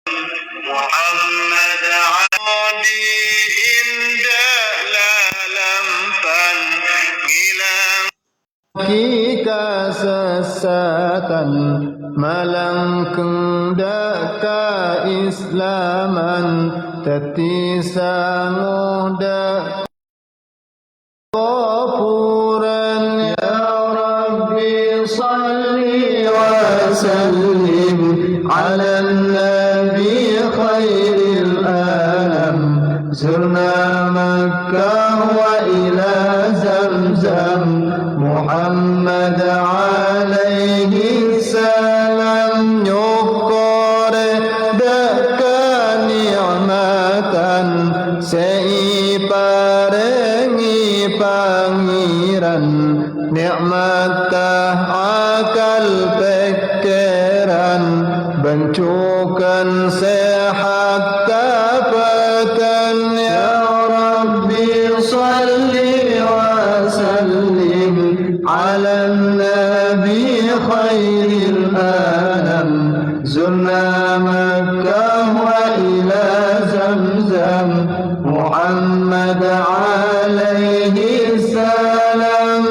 Muhammad Ali indah lalam panggilan kita sesatan malam kendaka islaman tetisa muda Ghafuran ya Rabbi salli wa sallim ala nabi khairil alam zurna Makkah wa ila Zamzam Muhammad alaihi salam nyukore daka ni'matan seiparengi pangiran nikmatah akal pikiran bencukan sehat kapatan ya Rabbi salli wa sallim ala nabi khairil alam zurna Makkah wa ila Zamzam Muhammad alaihi salam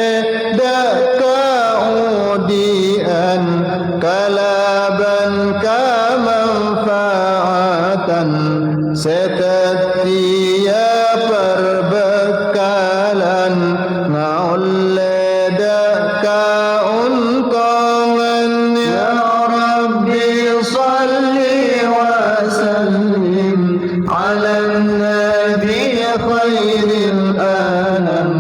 isa'daka udian kalaban kamanfaatan setetia perbekalan ngauledaka untongan ya Rabbi salli wa sallim ala nabi khairil alam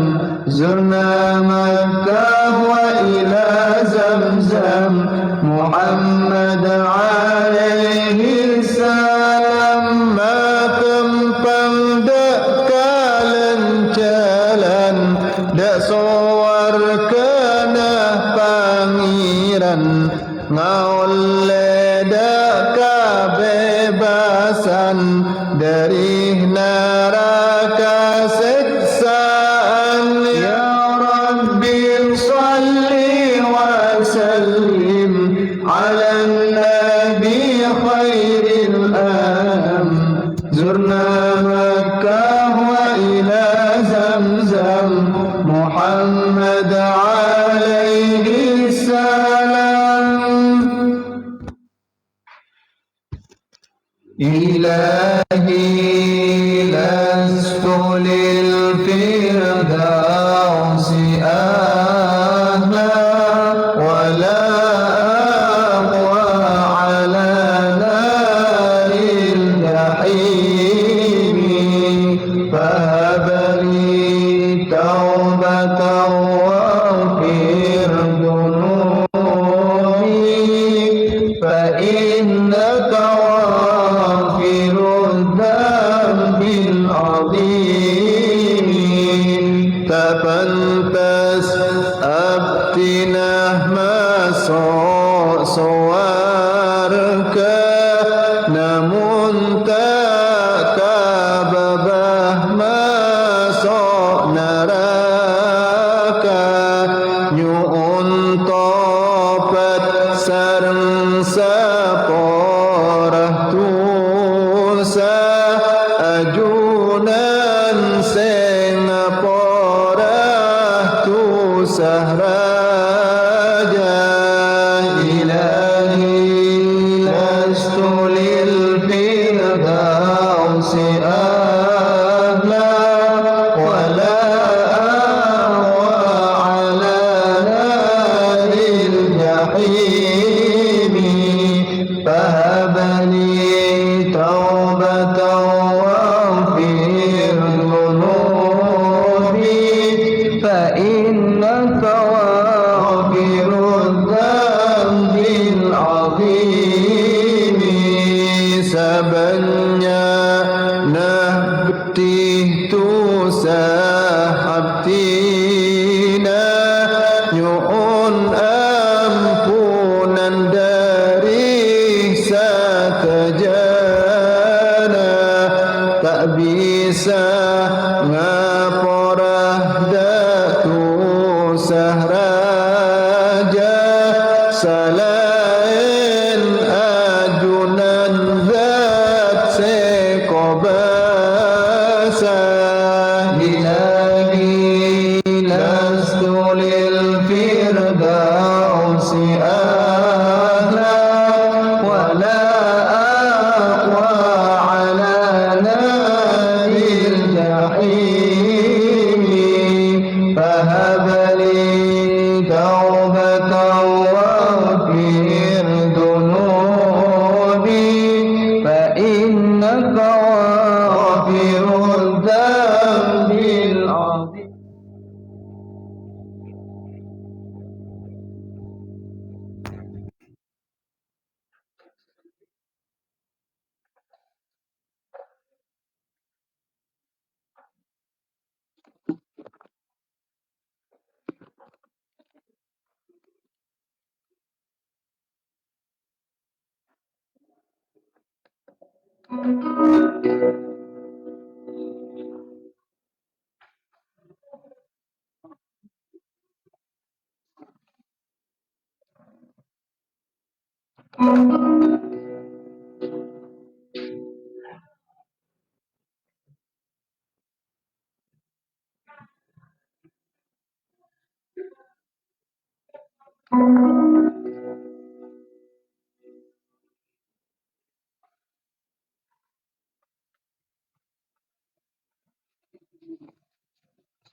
zurna Makkah wa ila Zamzam Muhammad alaihi salam makem pamdakalan jalan dak sowar kena pangiran ngauledaka bebasan dari neraka siksaan ya Rabbi salli wa sallim ala nabi khairil alam zurna Makkah wa ila Zamzam Muhammad alaihi salam ilahi lastu lil firdausi ahla wala aqwa ala naril jahim fahabli taubatan waghfir dunubi fa innaka pantas abdinah masuk suarga namun tak kababah masuk neraka nyu'un topat sarang saporah tusa ajunan sahraja ilahi lastu lil firdausi ahla wala awa ala naril jahim fahabli taubatan waghfir dunubi fa innaka waghfirudz dzambil azim sabanya nah betih tu sahabtina nyu'un ampunan dari sakejana tak bisa ngaporah datu sahraja salain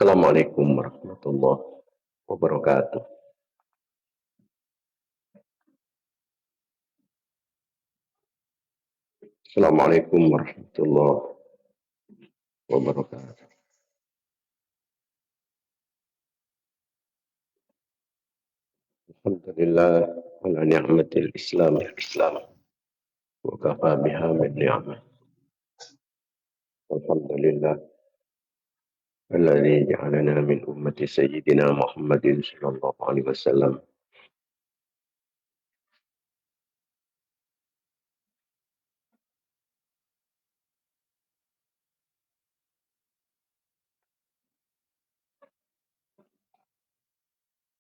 Assalamualaikum warahmatullahi wabarakatuh. Assalamualaikum warahmatullahi wabarakatuh. Alhamdulillah ala ni'matil Islam wa kafa biha min ni'mah. Alhamdulillah alladzi ja'alana min ummati sayyidina Muhammadin sallallahu alaihi wasallam.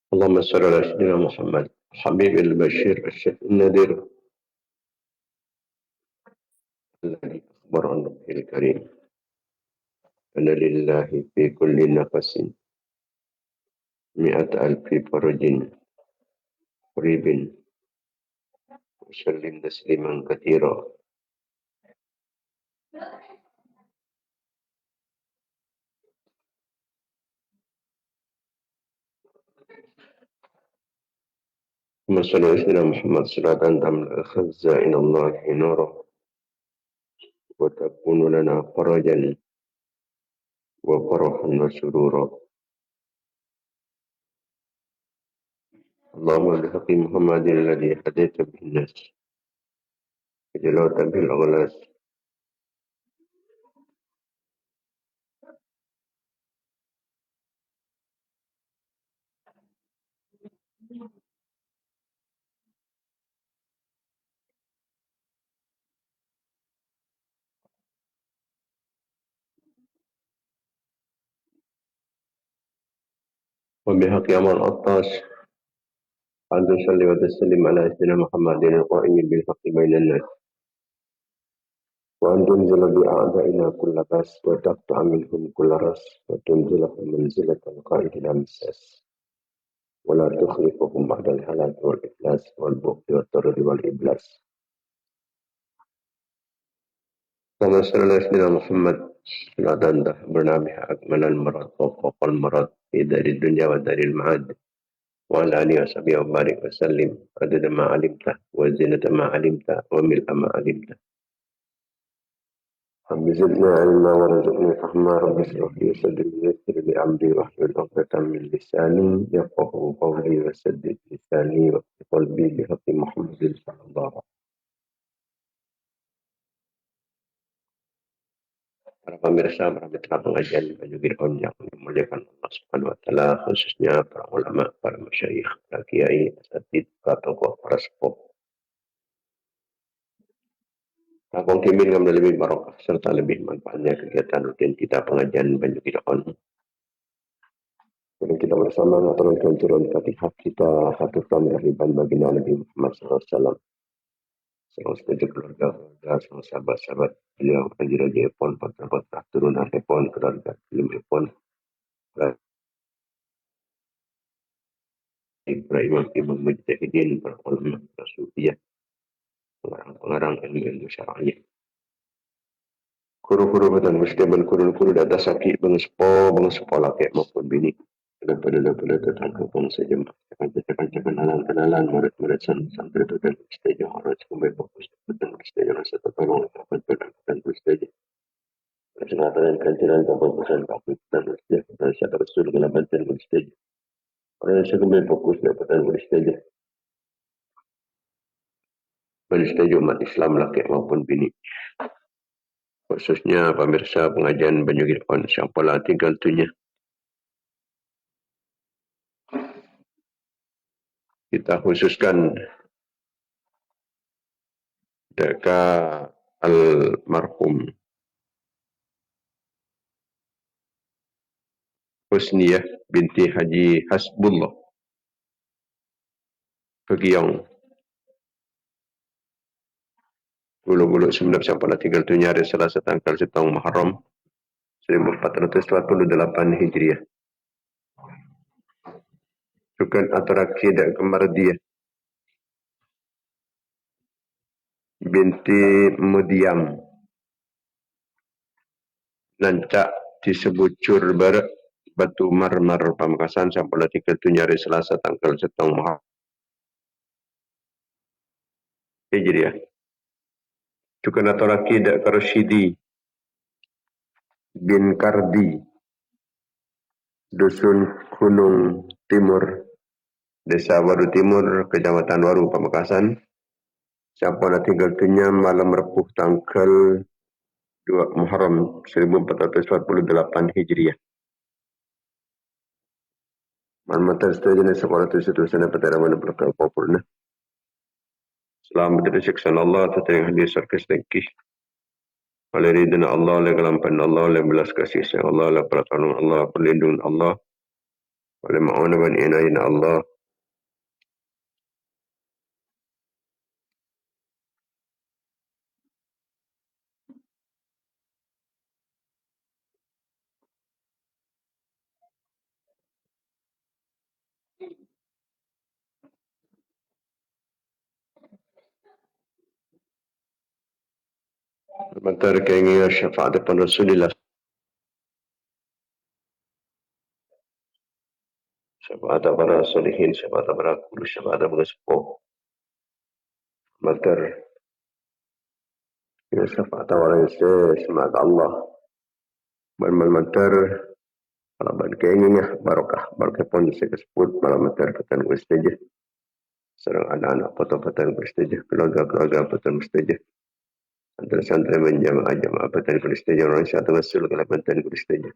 Allahumma shalli ala sayyidina Muhammad habibil bashir asyafin nadir alladzi akhbara an nabiyil karim anna lillahi fi kulli nafasin mi'at alfi farajin qaribin وسلم تسليما كثيرا. اللهم صل على سيدنا محمد صلاة تملأ خزائن الله نورا وتكون لنا فرجا وفرحا وسرورا. اللهم بحق محمد الذي هديت به الناس وجلوت به الأغلاس وبحق أمر الأطاس أن تصلي وتسلم على سيدنا محمد القائم بالحق بين الناس وأن تنزل بأعدائنا كل بأس وتقطع منهم كل رأس وتنزلهم منزلة القائد لا مساس ولا تخلفهم بعد الهلاك والإفلاس والبغض والطرد والإبلاس. كما صلى على سيدنا محمد لا تنده برنامج أكمل المرض وفوق المرض في دار الدنيا ودار المعاد وعلى آله وصحبه وبارك وسلم عدد ما علمت وزنة ما علمت وملء ما علمت. رب زدني علما ورزقني فهما رب اشرح لي صدري ويسر لي أمري واحلل عقدة من لساني يفقهوا قولي وسدد لساني وافتح قلبي بحق محمد صلى الله عليه وسلم. Para pemirsa, para mitra pengajian Baju Fir'aun yang dimuliakan Allah Subhanahu wa Ta'ala, khususnya para ulama, para masyayikh, para kiai, asatid, para tokoh, para sepuh. Rakong kimin ngam lebih barokah serta lebih manfaatnya kegiatan rutin kita pengajian Baju Fir'aun. Kemudian kita bersama mengaturkan turun Fatihah kita satu tahun riban baginda Nabi Muhammad SAW. Seluruh setuju keluarga, seluruh sahabat-sahabat beliau, anjir-anjir pun, patah-patah turunan pun, keluarga, film pun, Ibrahim Imam Mujtahidin, para ulama, rasuliyah, pengarang-pengarang ilmu-ilmu syara'iyah. Kuru-kuru badan musliman, kuru-kuru data sakit, bangsepo laki maupun bini. Daripada tetangga bangsa jemaah, cakap-cakap kenalan, murid-murid santri dan istilah harus kembali fokus dan istilah rasa tertolong dan istilah. Kesempatan kantiran kefokusan kapit dan istilah dan syakar rasul kelaban dan istilah. Orang yang kembali fokus dan istilah. Istilah umat Islam laki maupun bini. Khususnya pemirsa pengajian Baju Fir'aun, siapalah tinggal tunya. Kita khususkan dekat almarhum Husniyah binti Haji Hasbullah Pegiong Gulu-gulu 19 sampai 3 hari Selasa tanggal 1 Muharram 1448 Hijriah. Bukan atau Rakidah kembar dia binti Mudiam Lancak disebut Curber Batu Marmar Pamekasan sampai 3 hari Selasa tanggal 1 Muharram Hijriah. Bukan atau Rakidah Karshidi bin Kardi Dusun Gunung Timur Desa Waru Timur Kecamatan Waru Pamekasan sampai 3 malam Repuh tanggal 2 Muharram 1448 Hijriah. Manmatan setuju sekolah tersebut sana petara mana berkah populna. Selamat dari siksaan Allah tetapi hadis sarkas tengkih. Oleh ridana Allah, oleh kelampan Allah, oleh belas kasih sayang Allah, oleh pertolongan Allah, perlindungan Allah, oleh ma'una dan inayin Allah. Sebentar keinginan syafaat depan Rasulullah. Syafaat para solihin, syafaat para guru, syafaat para sepuh. Sebentar ya syafaat orang semangat Allah. Sebentar kalau ban keinginnya barokah pun saya sebut malam mentar petan bersetuju. Serang anak-anak foto-foto bersetuju, keluarga-keluarga petan bersetuju. Santri-santri menjamaah jamaah petan bersetuju orang satu rasul kalau petan bersetuju.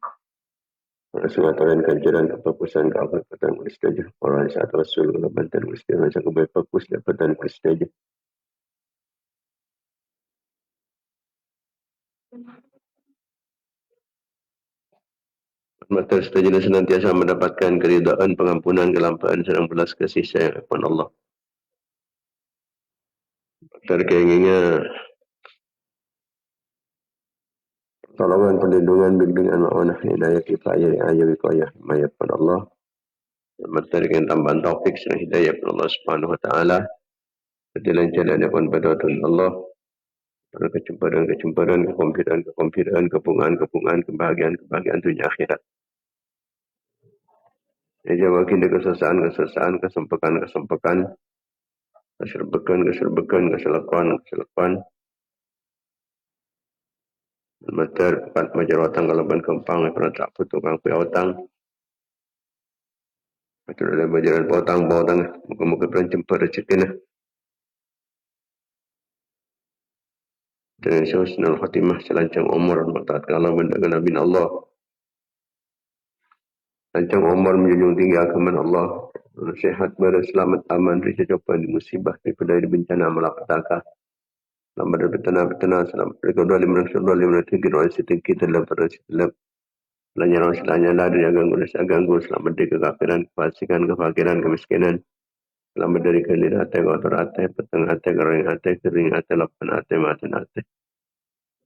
Rasulullah turun kanjuran kefokusan ke apa petan bersetuju. Orang satu rasul kalau petan bersetuju orang satu berfokus dan petan bersetuju. Maka setuju senantiasa mendapatkan keridaan, pengampunan, kelampaan, serang belas kasih sayang kepada Allah. Terkeinginnya pertolongan, perlindungan, bimbingan, ma'unah, hidayah, kifayah, ayah, wikayah, himayah kepada Allah. Terkeinginan tambahan taufik, serang hidayah kepada Allah Subhanahu Wa Taala. Ketilan jalan depan pedotan Allah. Kecumparan, kekompiran, kepungan, kebahagiaan dunia akhirat. Ia makin kesesaan, kesempekan, keserbekan. Mater empat majar watang kalaban kempang pernah tak putuk kang piawatang. Mater ada bajaran potang muka-muka pernah jumpa rezeki nah. Dengan syusnul khatimah selancang umur bertaat kalam benda Nabi Allah. Lancang umur menjunjung tinggi agama Allah. Sehat berselamat aman dari cocokan musibah daripada bencana malapetaka. Selamat dari petana, selamat dari kedua lima tinggi roh setinggi dalam pada dalam Lanyarang dari ganggu, selamat dari kekafiran, kefasikan, kefakiran, kemiskinan. Selamat dari kelir hati, kotor hati, petang hati, kering hati, lapan hati, matin hati.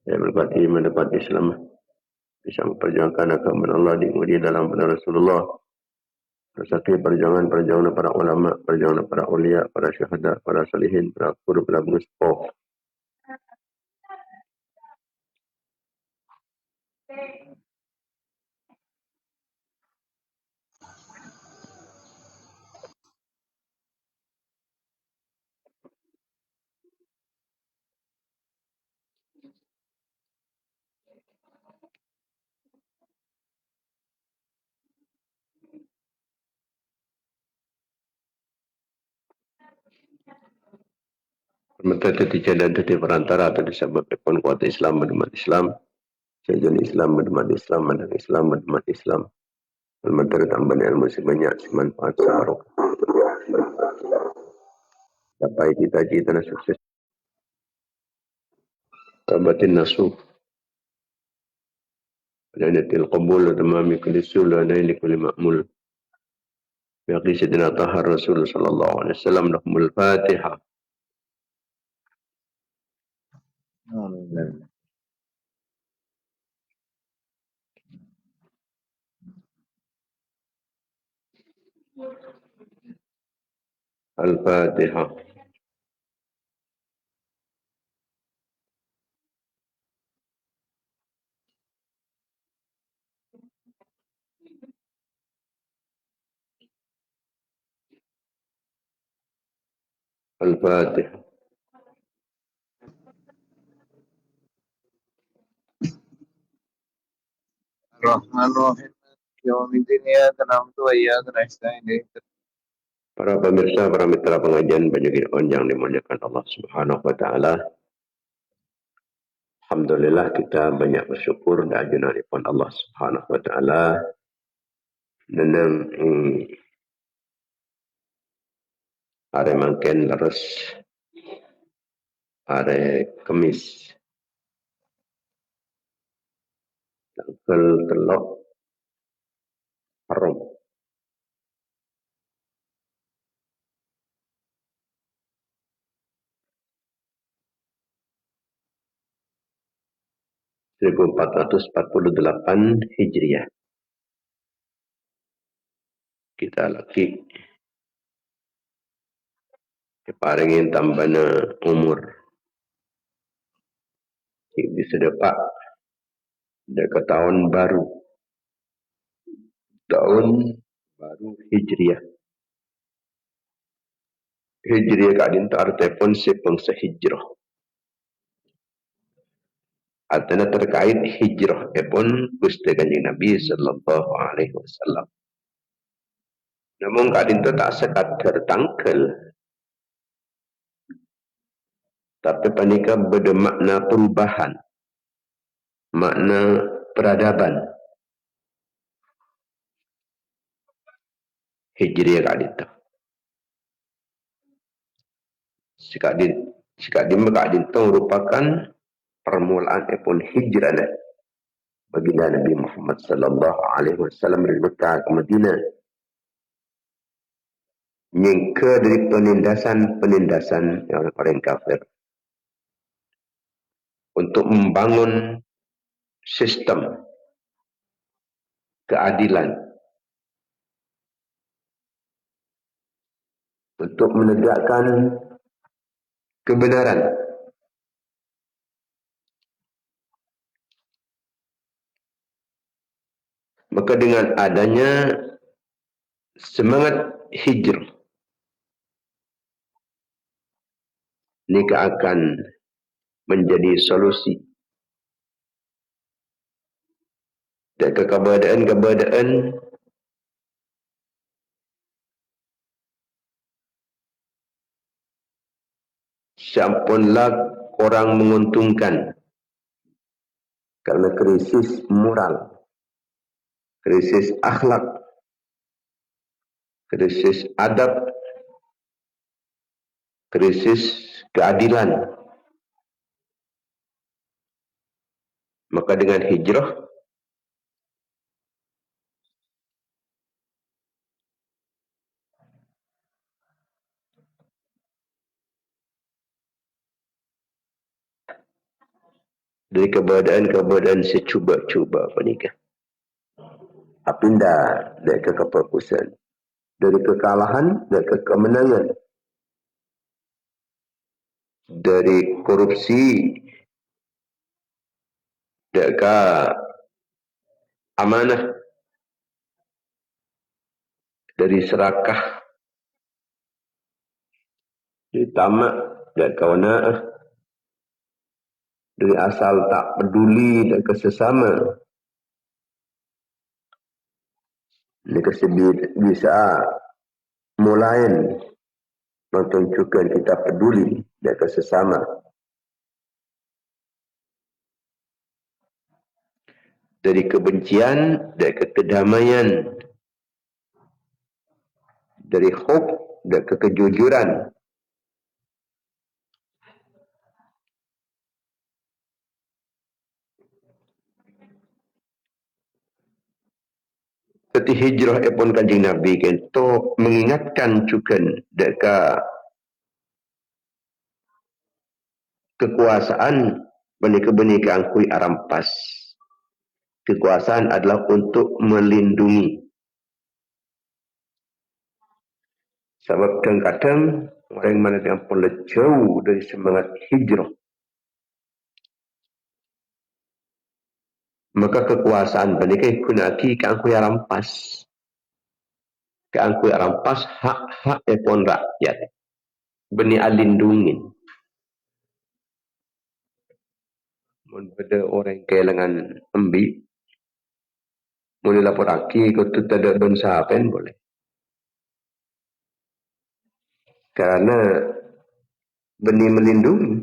Saya berkati mendapat Islam. Bisa memperjuangkan agama Allah dimuji dalam benar Rasulullah. Bersaki perjuangan para ulama, perjuangan para ulia, para syuhada, para salihin, para guru, para muspo. Sementara tiada dan tiada perantara atau disebabkan kuat Islam berdemat Islam. Sejalan Islam berdemat Islam, dan Islam berdemat Islam. Sementara tambahan ilmu sebanyak semanfaat sebarok. Capai cita-cita dan sukses. Tabatin nasuh. Lanatil qabul tamami kulli sul wa naili kulli ma'mul. Biaqi Sayyidina Tahar Rasul sallallahu alaihi wasallam lakumul Fatihah. Amin. Al-Fatihah. Al-Fatihah. Rahman-Rahim. Yawmiddin iyyaka na'budu wa iyyaka nasta'in. Para pemirsa, para mitra pengajian Bajagir On yang dimuliakan Allah Subhanahu wa taala. Alhamdulillah kita banyak bersyukur dan ajunanipun Allah Subhanahu wa taala. Nenang are mangken leres are kemis tanggal telok haram 1448 Hijriah. Kita lagi keparingin tambana umur bisa dapat dekat tahun baru Hijriah. Hijriah kadin tar telefon sepeng sehijrah. Artinya terkait hijrah pun Gusti Kanjeng Nabi sallallahu alaihi wasallam. Namun kadin itu tak sekadar tangkel, tapi panika bermakna perubahan, makna peradaban. Hijriah kadin itu. Sikadin itu merupakan permulaan pun hijrah baginda Nabi Muhammad sallallahu alaihi wasallam dari Mekah ke Madinah. Nyingke dari penindasan orang-orang kafir untuk membangun sistem keadilan, untuk menegakkan kebenaran. Maka dengan adanya semangat hijrah, ini akan menjadi solusi dan keberadaan sampunlah orang menguntungkan karena krisis moral, krisis akhlak, krisis adab, krisis keadilan. Maka dengan hijrah dari keberadaan secuba-cuba penikah. Pindah dari keperkusan, dari kekalahan dari kemenangan, dari korupsi dari amanah, dari serakah, dari tamak dari kawana'ah, dari asal tak peduli dan kesesama. Ini bisa mulai menunjukkan kita peduli dan kesesama. Dari kebencian dan kedamaian, dari hub dan kejujuran, Seperti hijrah pun Kanjeng Nabi kento mengingatkan juga dekat kekuasaan benika-benika angkui arampas. Kekuasaan adalah untuk melindungi. Sebab kadang-kadang orang mana yang pun jauh dari semangat hijrah, maka kekuasaan benika gunaki ke angkui arampas. Keangkui rampas hak-hak epon rakyat. Beni alindungin. Mun pada orang kehilangan embi, mun lapor aki kau tu tak ada don sahapen boleh. Karena beni melindungi.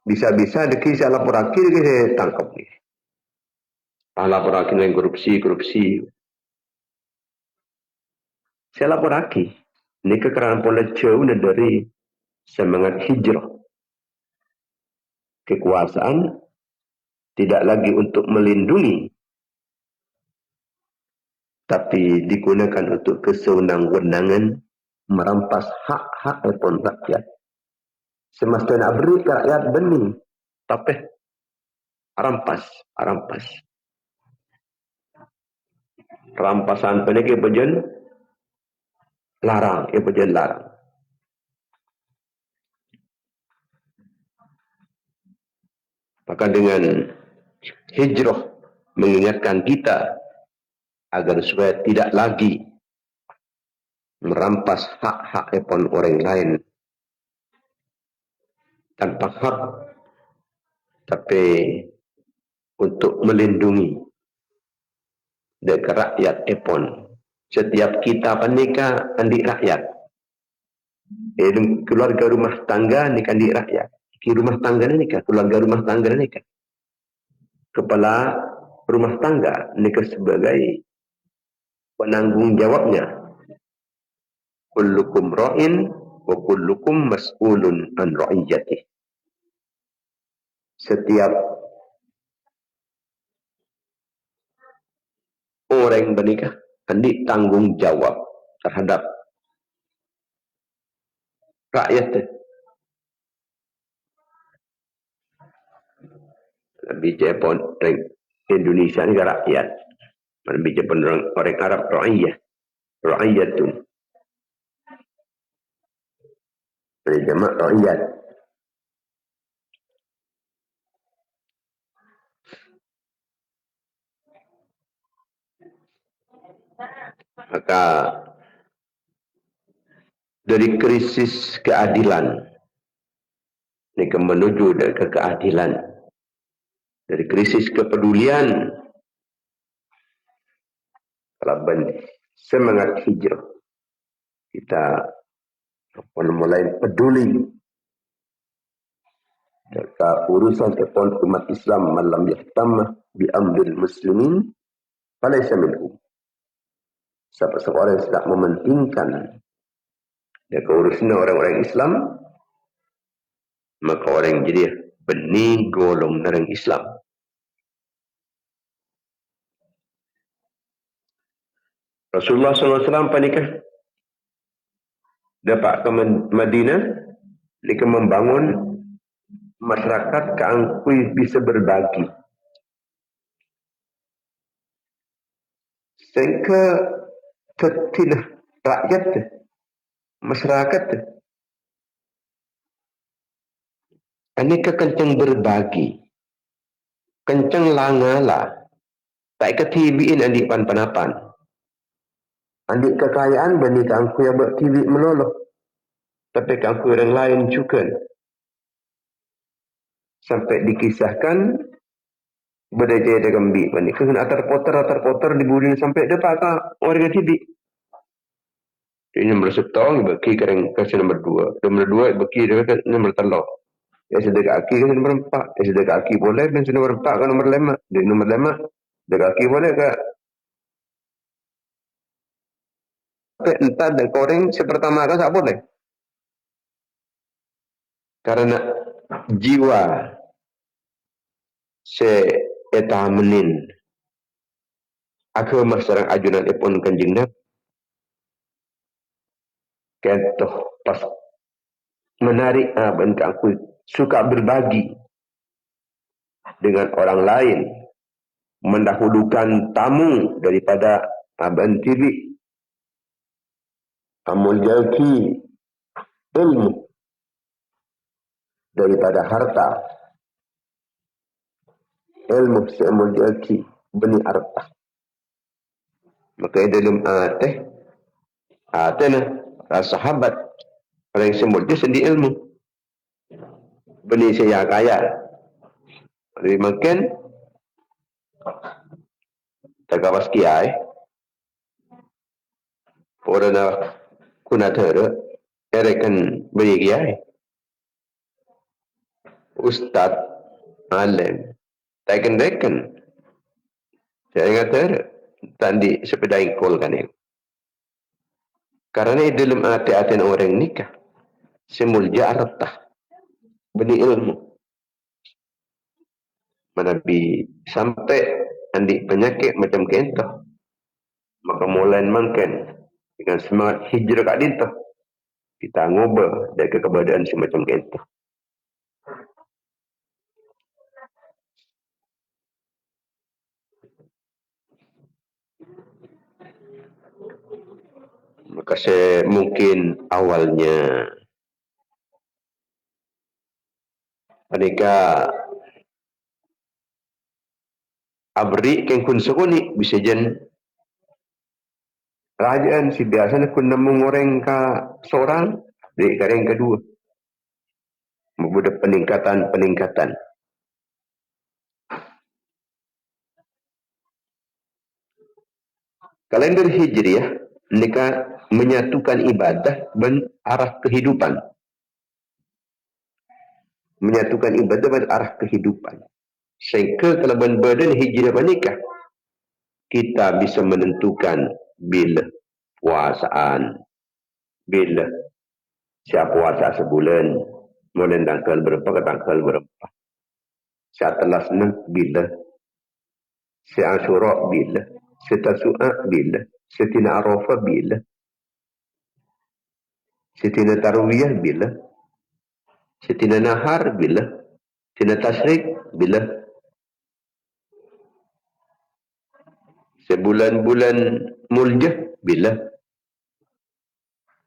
Bisa-bisa deki saya lapor aki deki saya tangkap ni. Lapor aki dengan korupsi. Saya lapor aki. Ini kekerana pola jauh dari semangat hijrah. Kekuasaan tidak lagi untuk melindungi, tapi digunakan untuk kesewenang-wenangan merampas hak-hak epon rakyat. Semasa nak beri ke rakyat benih, tapi rampas. Rampasan pendek berjalan larang, Maka dengan hijrah mengingatkan kita agar supaya tidak lagi merampas hak-hak epon orang lain tanpa hak, tapi untuk melindungi dari rakyat epon. Setiap kita panika andik rakyat. Keluarga rumah tangga ni andik rakyat. Rumah tangga ni keluarga rumah tangga ni kepala rumah tangga ni sebagai penanggung jawabnya. Kullukum ra'in wa kullukum mas'ulun an ra'iyatih. Setiap orang yang bernikah andik tanggung jawab terhadap rakyat. Bicara pun orang Indonesia ni rakyat. Bicara pun orang Arab ra'iyatun. Jamak ra'iyat. Maka dari krisis keadilan ini menuju ke keadilan, dari krisis kepedulian Rabban semangat hijrah kita mulai peduli dekat urusan epon umat Islam malam yahtamah bi amril muslimin falaysa minhum. Siapa seorang yang tidak mementingkan dekat urusan orang-orang Islam, maka orang jadi benih golong orang Islam. Rasulullah SAW panikah dapat ke Madinah, dia membangun masyarakat keangkui bisa berbagi. Sehingga tertinah rakyat, masyarakat aneka kencang berbagi, kencang langala, tak ketibiin andik pan-panapan. Andik kekayaan bani keangkui yang bertibi meloloh, tapi keangkui orang lain juga. Sampai dikisahkan berdaya dia gembik bani kena atar poter dibuli sampai depan orang tibi. Ini nombor 10 bagi kereng kasi nombor 2. Nombor 2 bagi dekat nombor 3. Ya sedekah aki kasi nombor 4. Ya sedekah aki boleh dan nombor 4 ke nombor 5. Di nombor 5 sedekah aki boleh ke? Tapi entah dan koreng sepertama kan tak boleh. Karena jiwa se etamenin aku masarang ajunan ipun Kanjeng Nabi kentoh pas menarik ben aku suka berbagi dengan orang lain, mendahulukan tamu daripada aban tiri, amul jalki ilmu daripada harta, ilmu seamul jalki beni harta. Maka dalam na sahabat paling semul dia sendi ilmu beni saya kaya. Jadi makin tagawas kiai orang na kuna thera erekan beri kiai ustad alim taken rekan saya ingat thera tandi sepeda ikol kan itu karena dalam hati-hati orang nikah semul jartah beni ilmu menabi sampai andi penyakit macam kento maka mulai makan dengan semangat hijrah kat dinta kita ngubah dari keadaan semacam kento. Maka saya mungkin awalnya mereka abri ken kun sokoni bisa jen kerajaan si biasanya kun nemu orang ka seorang dari yang kedua membuat peningkatan kalender hijriah mereka menyatukan ibadah dan arah kehidupan sehingga kalau badan hijriah menikah kita bisa menentukan bila puasaan, bila siapa puasa sebulan, mulai tanggal berapa ke tanggal berapa. Setelah senang bila, Asyura bila, Tasu'a bila, Tina Arafah bila, Tina Tarwiyah bila, Tina Nahar bila, Tina Tasyrik bila. Sebulan-bulan muljah bila.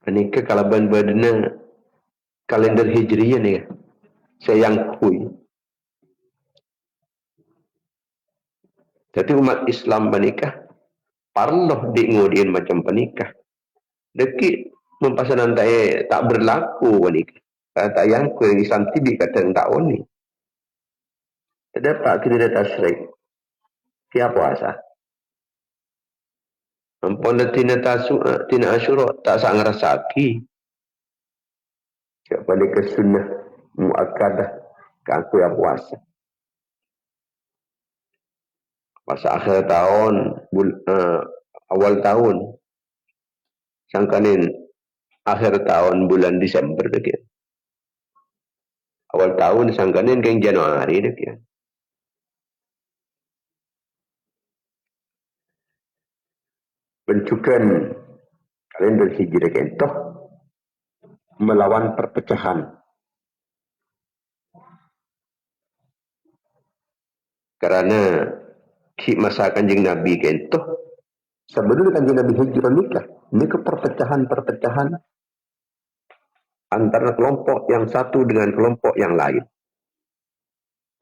Ini kalau bandana kalender hijriah ni saya yang kui. Jadi umat Islam menikah parloh diingudian macam penikah. Deki mempasanan tak berlaku menikah. Kata yang kui Islam tibi kata tak oni. Terdapat kita tasyrik. Siapa puasa? Ampun tina Tasu'a, tina Asyura tak sang ngerasaki. Siapa ni ke sunnah muakkadah aku yang puasa. Masa akhir tahun, awal tahun, sangkanin akhir tahun bulan Desember dekat. Awal tahun sangkanin ke Januari dekat. Bentukan kalender hijrah kentoh melawan perpecahan. Karena masa Kanjeng Nabi kentoh sebelum Kanjeng Nabi hijrah nikah perpecahan antara kelompok yang satu dengan kelompok yang lain.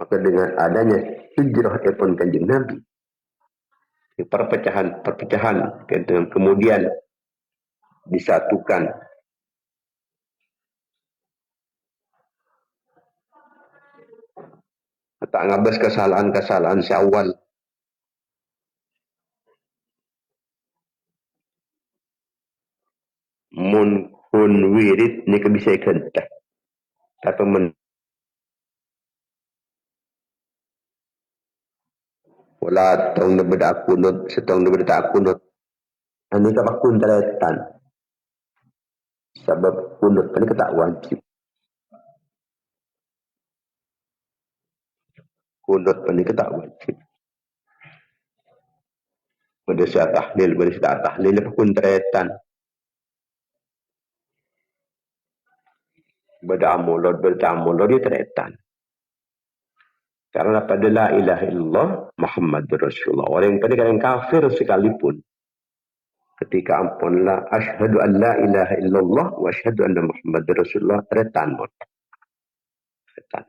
Maka dengan adanya hijrah pun Kanjeng Nabi perpecahan kemudian disatukan. Tak ngabas kesalahan Syawal. Mun kun wirid ni bisa kentah. Tapi wala tong na beda kunut setong na beda kunut. Ani ka bakun talatan. Sebab kunut ni tak wajib. Kunut ni tak wajib. Pada saat tahlil, pada saat tahlil pun teretan. Berdamulod dia teretan. Karena pada la ilaha illallah Muhammad Rasulullah. Orang yang kafir sekalipun. Ketika ampunlah asyhadu an la ilaha illallah wa asyhadu anna Muhammad Rasulullah teretan. Teretan.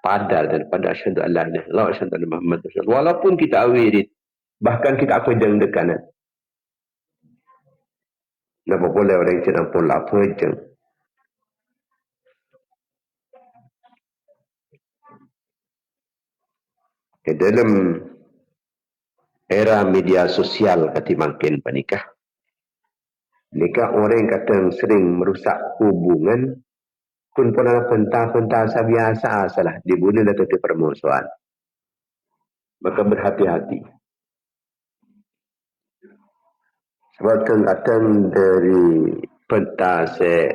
Padahal daripada asyhadu an la ilaha illallah wa asyhadu anna Muhammad Rasulullah. Walaupun kita wirid. Bahkan kita pejang dekanan. Napa boleh orang yang ampun lah pejang. Dalam era media sosial kati makin panikah. Nikah orang kata sering merusak hubungan kun pernah pentah-pentah biasa salah dibunuh atau permusuhan. Maka berhati-hati. Sebab kata dari pentah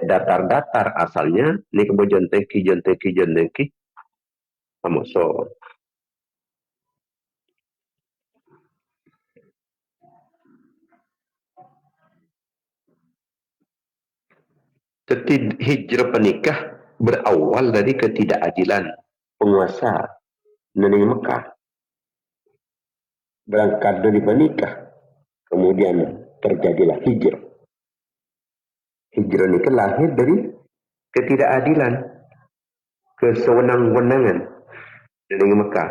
datar-datar asalnya ni kemudian jonteki permusuhan. Hijrah penikah berawal dari ketidakadilan penguasa negeri Mekah. Berangkat dari penikah, kemudian terjadilah hijrah. Hijrah ini lahir dari ketidakadilan, kesewenang-wenangan negeri Mekah.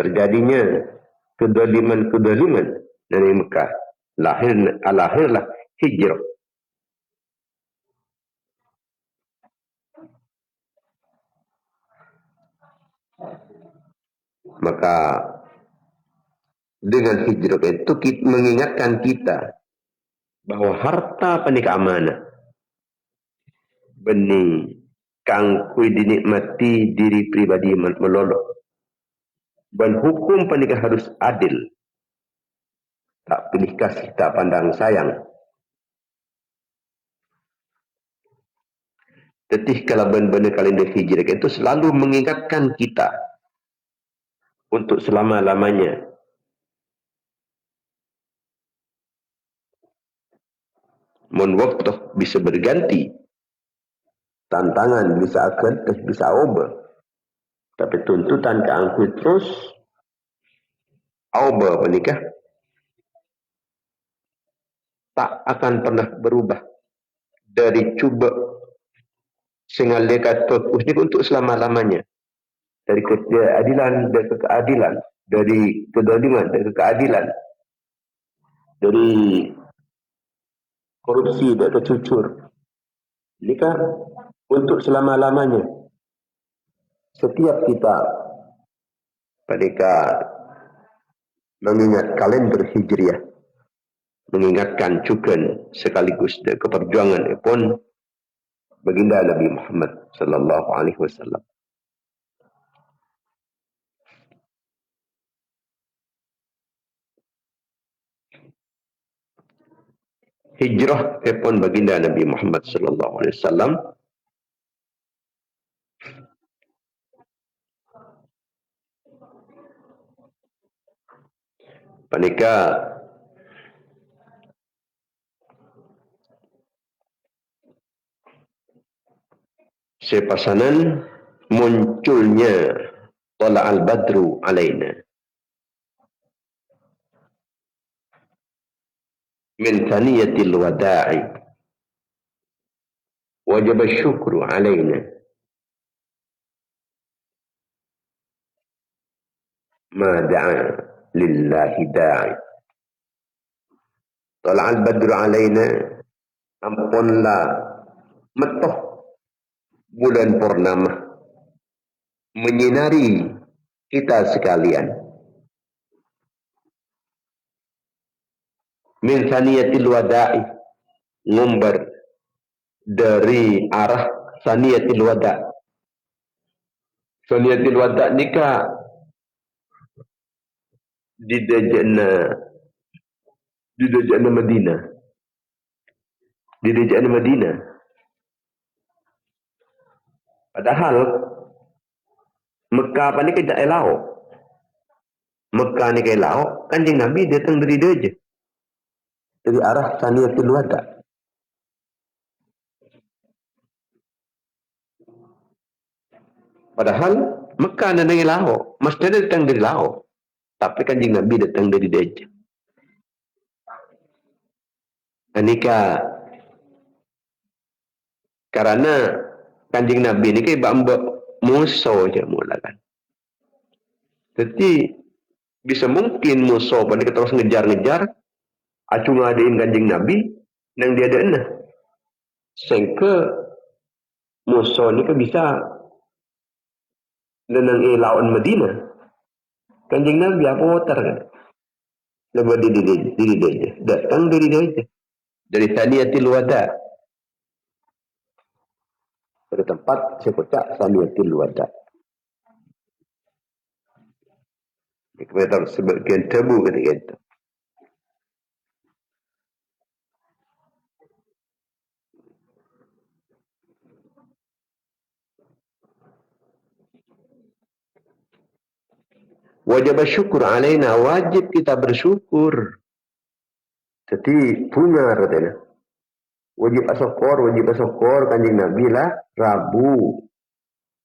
Terjadinya kedoliman negeri Mekah. Lahirlah hijrah. Maka dengan hijrah itu mengingatkan kita bahwa harta penikah amanah benih kangkui dinikmati diri pribadi melolok. Dan hukum penikah harus adil. Tak pilih kasih, tak pandang sayang. Tetih kalau benar-benar kalender hijrah itu selalu mengingatkan kita untuk selama-lamanya. Mun waktu bisa berganti. Tantangan bisa akan, bisa ubah. Tapi tuntutan keangkut terus. Ubah penikah. Tak akan pernah berubah. Dari cuba. Sehingga lekat fokus untuk selama-lamanya. Dari keadilan dan keadilan, dari kedoliman dan keadilan, dari korupsi dan kecucur. Nikah untuk selama-lamanya. Setiap kita ketika mengingat kalender hijriah, mengingatkan cukan sekaligus keperjuangan pun baginda Nabi Muhammad sallallahu alaihi wasallam. Hijrah pun baginda Nabi Muhammad sallallahu alaihi wasallam panika sepasanan munculnya tala al-badru alaina min thaniyatil wada'i wajib syukru alaina ma da'a lillahi da'i. Tala al-badru alaina ampunlah metoh bulan purnama menyinari kita sekalian. Min saniyatil wada'i, ngumbar dari arah saniyatil wada'. Saniyatil wada' nikah di dajana Madinah. Di dajana Madinah. Padahal Mekah apa ni kejak elok. Mekah ni kaya lauk, Kanjeng Nabi datang dari dia je. Dari arah Saniyatul Wada. Padahal Mekah ada dari lauk, mesti datang dari lauk. Tapi Kanjeng Nabi datang dari dia je. Anika karena Kanjeng Nabi ni kaya mbak musuh je mulakan. Jadi bisa mungkin musuh pada terus ngejar-ngejar, acu ngadain Kanjeng Nabi, nang dia ada enah. Sehingga musuh ni kan bisa nenang lawan Madinah. Kanjeng Nabi apa water kan? Lepas diri dia je. Datang dari dia je. Dari Saniyatul Wada. Pada tempat sekotak Saniyatul Wada. Kita sebagian tabu ketika itu. Wajib syukur alaina, wajib kita bersyukur. Jadi punya katanya. Wajib syukur Kanjeng Nabi lah Rabu.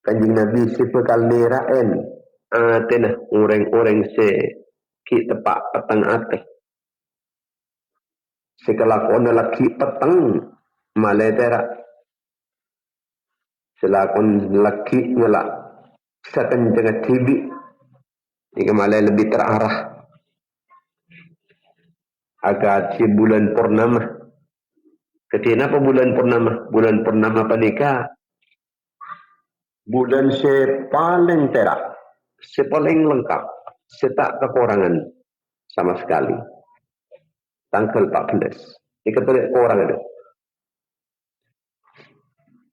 Kanjeng Nabi sepekal neraen. Tenah orang-orang ki tepak petang ateh. Sekelakon laki petang maletera. Selakon laki ngelak sekencang tibi. Jika malai lebih terarah. Agak si bulan purnama. Ketika apa bulan purnama? Bulan purnama panika. Bulan paling terak. Paling lengkap. Tak kekurangan sama sekali. Tanggal 14. Ini tidak kurang ada.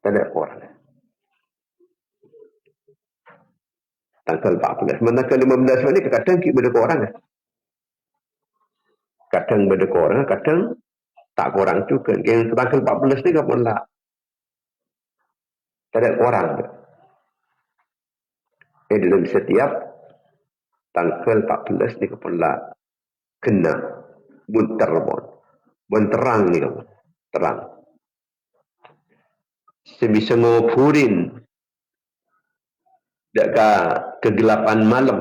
Tidak kurang. Tanggal 14. Manakala 15 ini kadang kita kurang. Kadang beda kurang, kadang tak kurang juga. Yang tanggal 14 ini kapan lah. Tidak kurang. Dalam setiap tanggal 14 ni kepala kena bunter bon terang ni kamu terang sebisa ngupurin dekat kegelapan malam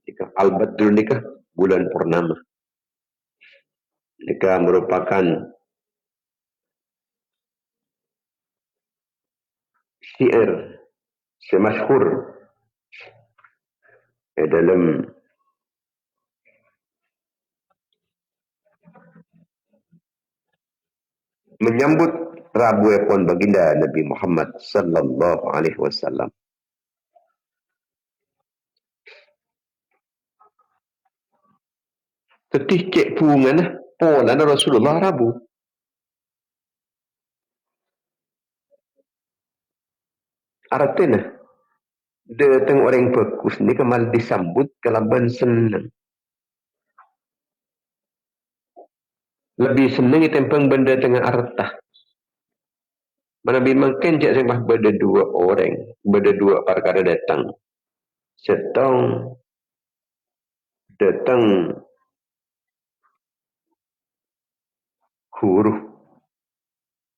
jika al-badr nikah bulan purnama jika merupakan syair semasyhur dalam menyambut Rabu Epon baginda Nabi Muhammad sallallahu alaihi wasallam. Ketih cek pungan pola Rasulullah Rabu. Artinya datang orang bagus ni kemal disambut kelaban senang. Lebih senang itempang benda tengah artah. Mana bimbangkan cak sembah benda dua orang, benda dua perkara datang. Setong datang huruf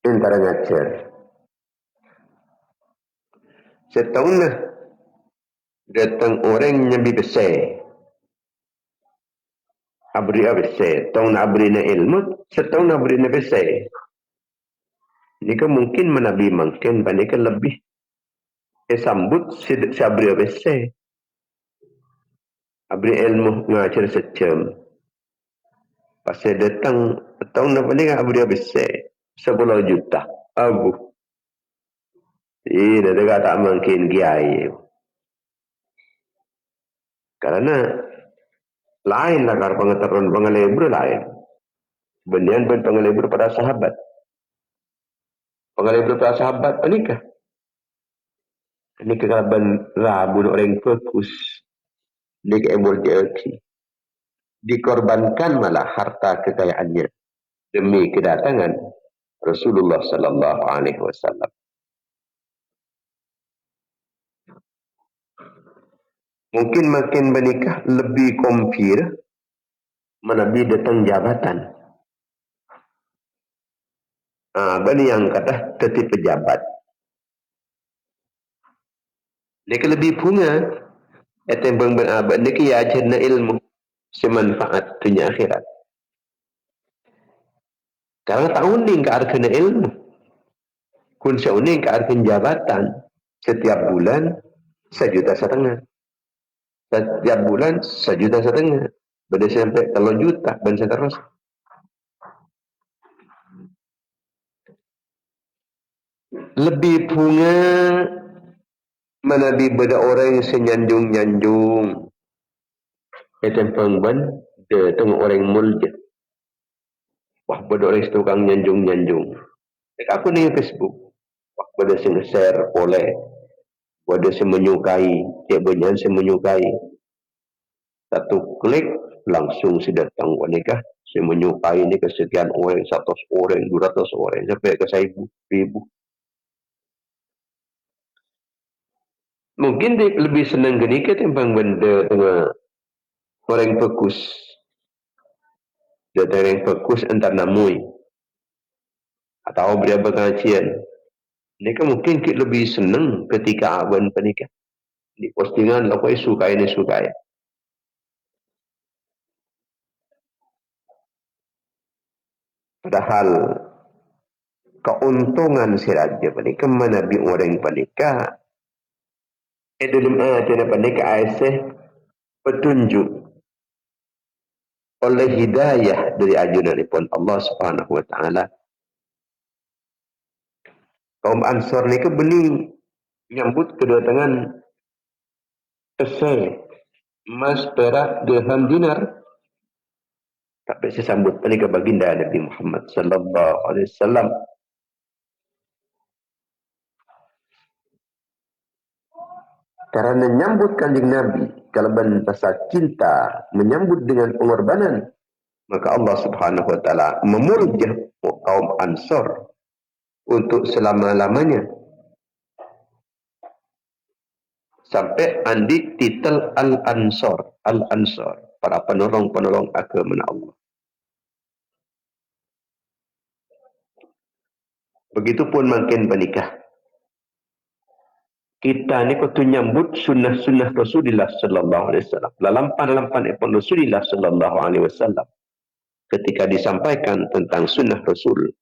antara ngajar. Setong datang orang yang lebih besar. Abri besar, tong nak abri na ilmu, setong nak abri na besar. Ini kan mungkin menabi mungkin panik lebih sambut si abri besar. Abri ilmu ngajar sejam. Pasal datang tong nak panik abri besar 10 juta. Abu. Ini dah tak mungkin kiai. Karena lain lah kalau pengetahuan pengelebur lain. Kemudian pengelebur pada sahabat. Pengelebur pada sahabat menikah. Ini kekalaban Rabu orang fokus. Ini keemur jauhi. Dikorbankan malah harta kekayaannya. Demi kedatangan Rasulullah sallallahu alaihi wasallam. Mungkin makin menikah lebih kompir menabi datang jabatan. Bani yang kata tetap pejabat. Dia lebih bunga. Itu yang berabad. Dia kaya ajarna ilmu. Semanfaat dunia akhirat. Karena tak uning ke arkan ilmu. Kun seuning ke arkan jabatan. Setiap bulan 1,5 juta. Setiap bulan 1,5 juta. Benda sampai 3 juta. Dan seterusnya. Lebih bunga menabi beda orang yang senyanjung-nyanjung. Itu yang pengban. Dia tengok orang mulja. Wah, beda orang tukang nyanjung-nyanjung. Dekat aku ni Facebook. Wah, beda saya share boleh. Beda saya menyukai. Cik benyan saya menyukai. Satu klik, langsung saya datang nikah. Saya menyukai ni kesekian orang, 100 orang, 200 orang. Sampai ke 1,000. Mungkin dia lebih senang gini ke timbang benda tengah orang fokus. Dia orang fokus antar namui. Atau beri pengajian. Ini kan mungkin kita lebih senang ketika awan pernikah. Di postingan, lah kau sukai ni sukai. Padahal keuntungan si raja pernikah menabi orang pernikah. Dalam ajaran pernikah aisyah petunjuk oleh hidayah dari ajunan Allah Subhanahu Wa Taala. Kaum Ansar ni benih menyambut kedatangan esai emas, perak, dirham, dinar. Tapi saya sambut pernikah baginda Nabi Muhammad sallallahu alaihi wasallam. Karena menyambut kanjeng Nabi, kalau pasal cinta, menyambut dengan pengorbanan, maka Allah Subhanahu Wa Taala memurjah kaum Ansar untuk selama-lamanya. Sampai andi titel Al-Ansar, para penolong-penolong agama Allah. Begitupun makin menikah. Kita ni kutu nyambut sunnah-sunnah Rasulullah sallallahu alaihi wasallam. Lalampan-lalampan ipun Rasulullah sallallahu alaihi wasallam. Ketika disampaikan tentang sunnah Rasul,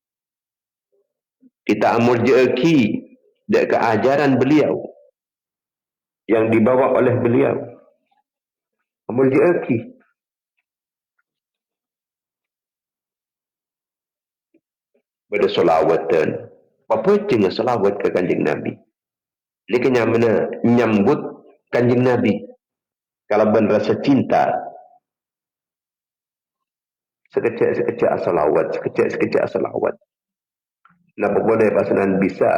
kita amul jeki dari keajaran beliau yang dibawa oleh beliau. Amul jeki. Pada solawatan. Apa jenis solawat ke kanjeng Nabi? Ini kena mana nyambut kanjeng Nabi. Kalau berasa cinta. Sekejap salawat. Sekejap salawat. Kenapa boleh pasangan bisa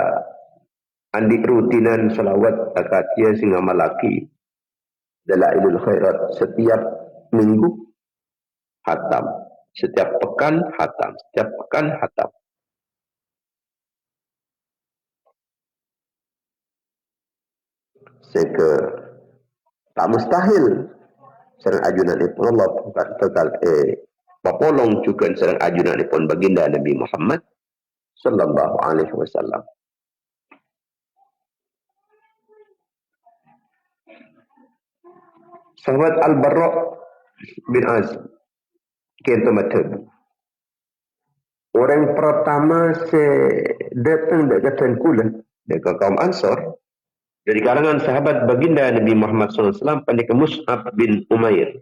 andi rutinan salawat akatia singa malaki. Dalailul khairat. Setiap minggu hatam. Setiap pekan hatam. Setiap pekan hatam. Sehingga tak mustahil serang ajunan ipun Allah bukan tegal papolong juga serang ajunan ipun baginda Nabi Muhammad sallallahu alaihi wasallam. Sahabat Al-Barra bin Azib kita matab. Orang pertama datang dekat Tuan dekat kaum Ansar. Dari kalangan sahabat baginda Nabi Muhammad SAW, pandai Mus'ab bin Umair.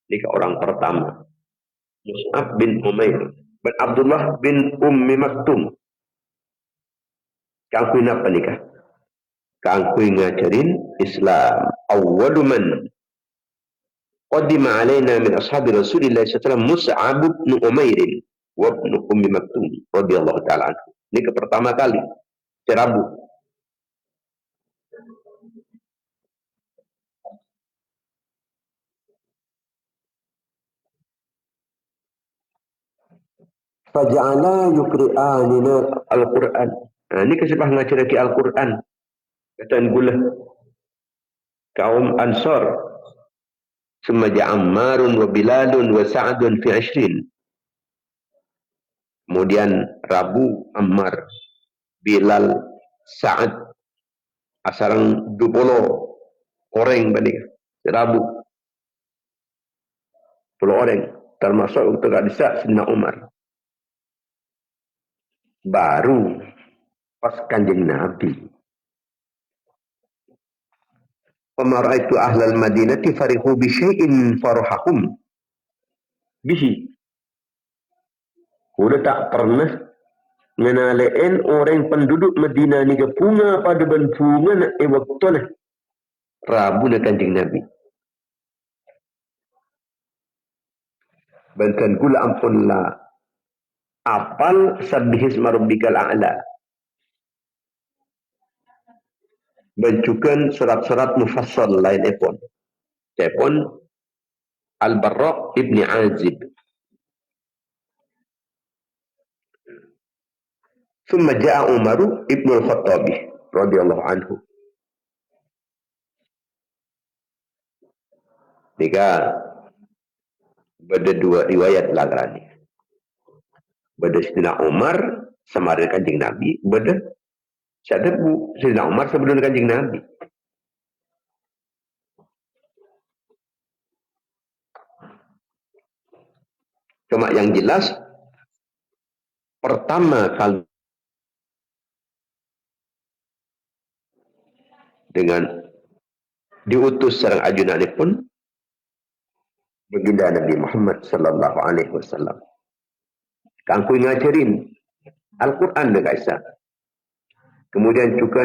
Ini orang pertama. Mus'ab bin Umair. Dan Abdullah bin Ummi Maktum. Kang kui napa nikah? Kang kui ngajarin Islam. Awwalu man qadima alaina min ashabi Rasulillah SAW Mus'ab bin Umair wa bin Ummi Maktum radhiyallahu ta'ala anhu. Ini pertama kali. Cerabu. Faja'ala yukri'anina Al-Quran. Ini kesempatan ngajar lagi Al-Quran. Kataan gula. kaum Ansar. Summa ja'a Ammarun wa Bilalun wa Sa'dun fi 20. Kemudian Rabu Ammar, Bilal, Sa'ad asarang 20 orang balik. Rabu 10 orang termasuk untuk hadisah Sayyidina Umar. Baru pas Kanjeng Nabi. Pamaraitu ahlal Madinati farihu bi syai'in farahahum bihi. Udah tak pernah ngenalain orang penduduk Madinah ni ke bunga pada bunga nak waktu lah Rabu na Kanjeng Nabi. Bantuan gula ampun lah apal sabbihis marabbikal a'la. Bencukan surat-surat mufassal lain epon. Epon Al-Barra' ibn Azib. Thumma ja'a Umaru ibn al-Khattabi radhiyallahu anhu. Jika ada dua riwayat lagrani. Bada Sayyidina Umar sama dengan Kanjeng Nabi, bada Sayyidina Umar sebelum Kanjeng Nabi. Cuma yang jelas pertama kali dengan diutus sareng ajunan pun baginda Nabi Muhammad sallallahu alaihi wasallam. Kangku ngajarin Al-Quran dekat Isa. Kemudian juga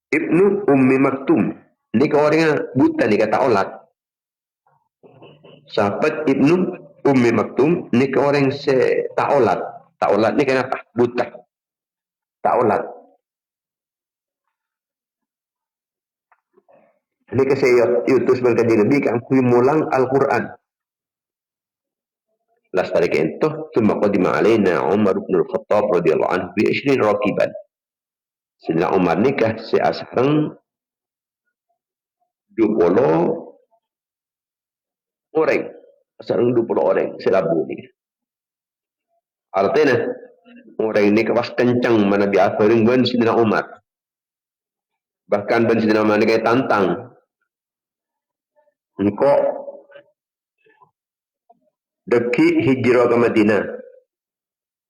Ibnu Ummi Maktum. Ni ke orang buta ni kata olat. Sahabat Ibnu Ummi Maktum ni ke orang se tak olat. Tak olat ni kenapa? Buta. Tak olat. Ini ke saya utus berkata Nabi kangku mulang Al-Quran. Lastari kento, thumma qadima alaina Umar bin Al-Khattab radhiyallahu anhu bi 20 rakiban. Sayyidina Umar nikah seasareng 20 orang. Asareng 20 orang selabu ni. Artinya orang ini kepas kencang mana biasa dengan Sayyidina Umar. Bahkan ben Sayyidina Umar ni kaya tantang. Engkau deki hijrah ke Madinah.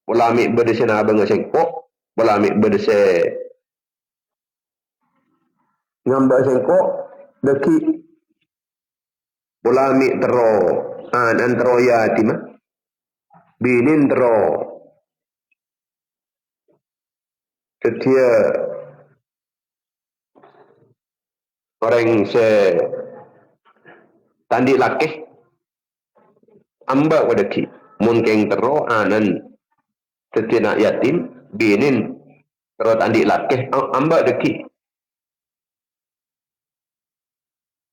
Pola ambil berdesa nak abang sengkok. Pola ambil berdesa ngambak sengkok. Deki. Pola ambil tero. Antara yatim. Binin tero. Setia. Orang se tandi lakih. Amba wadaki mungkin tero anan setina yatim binin tero tandi lakih amba deki.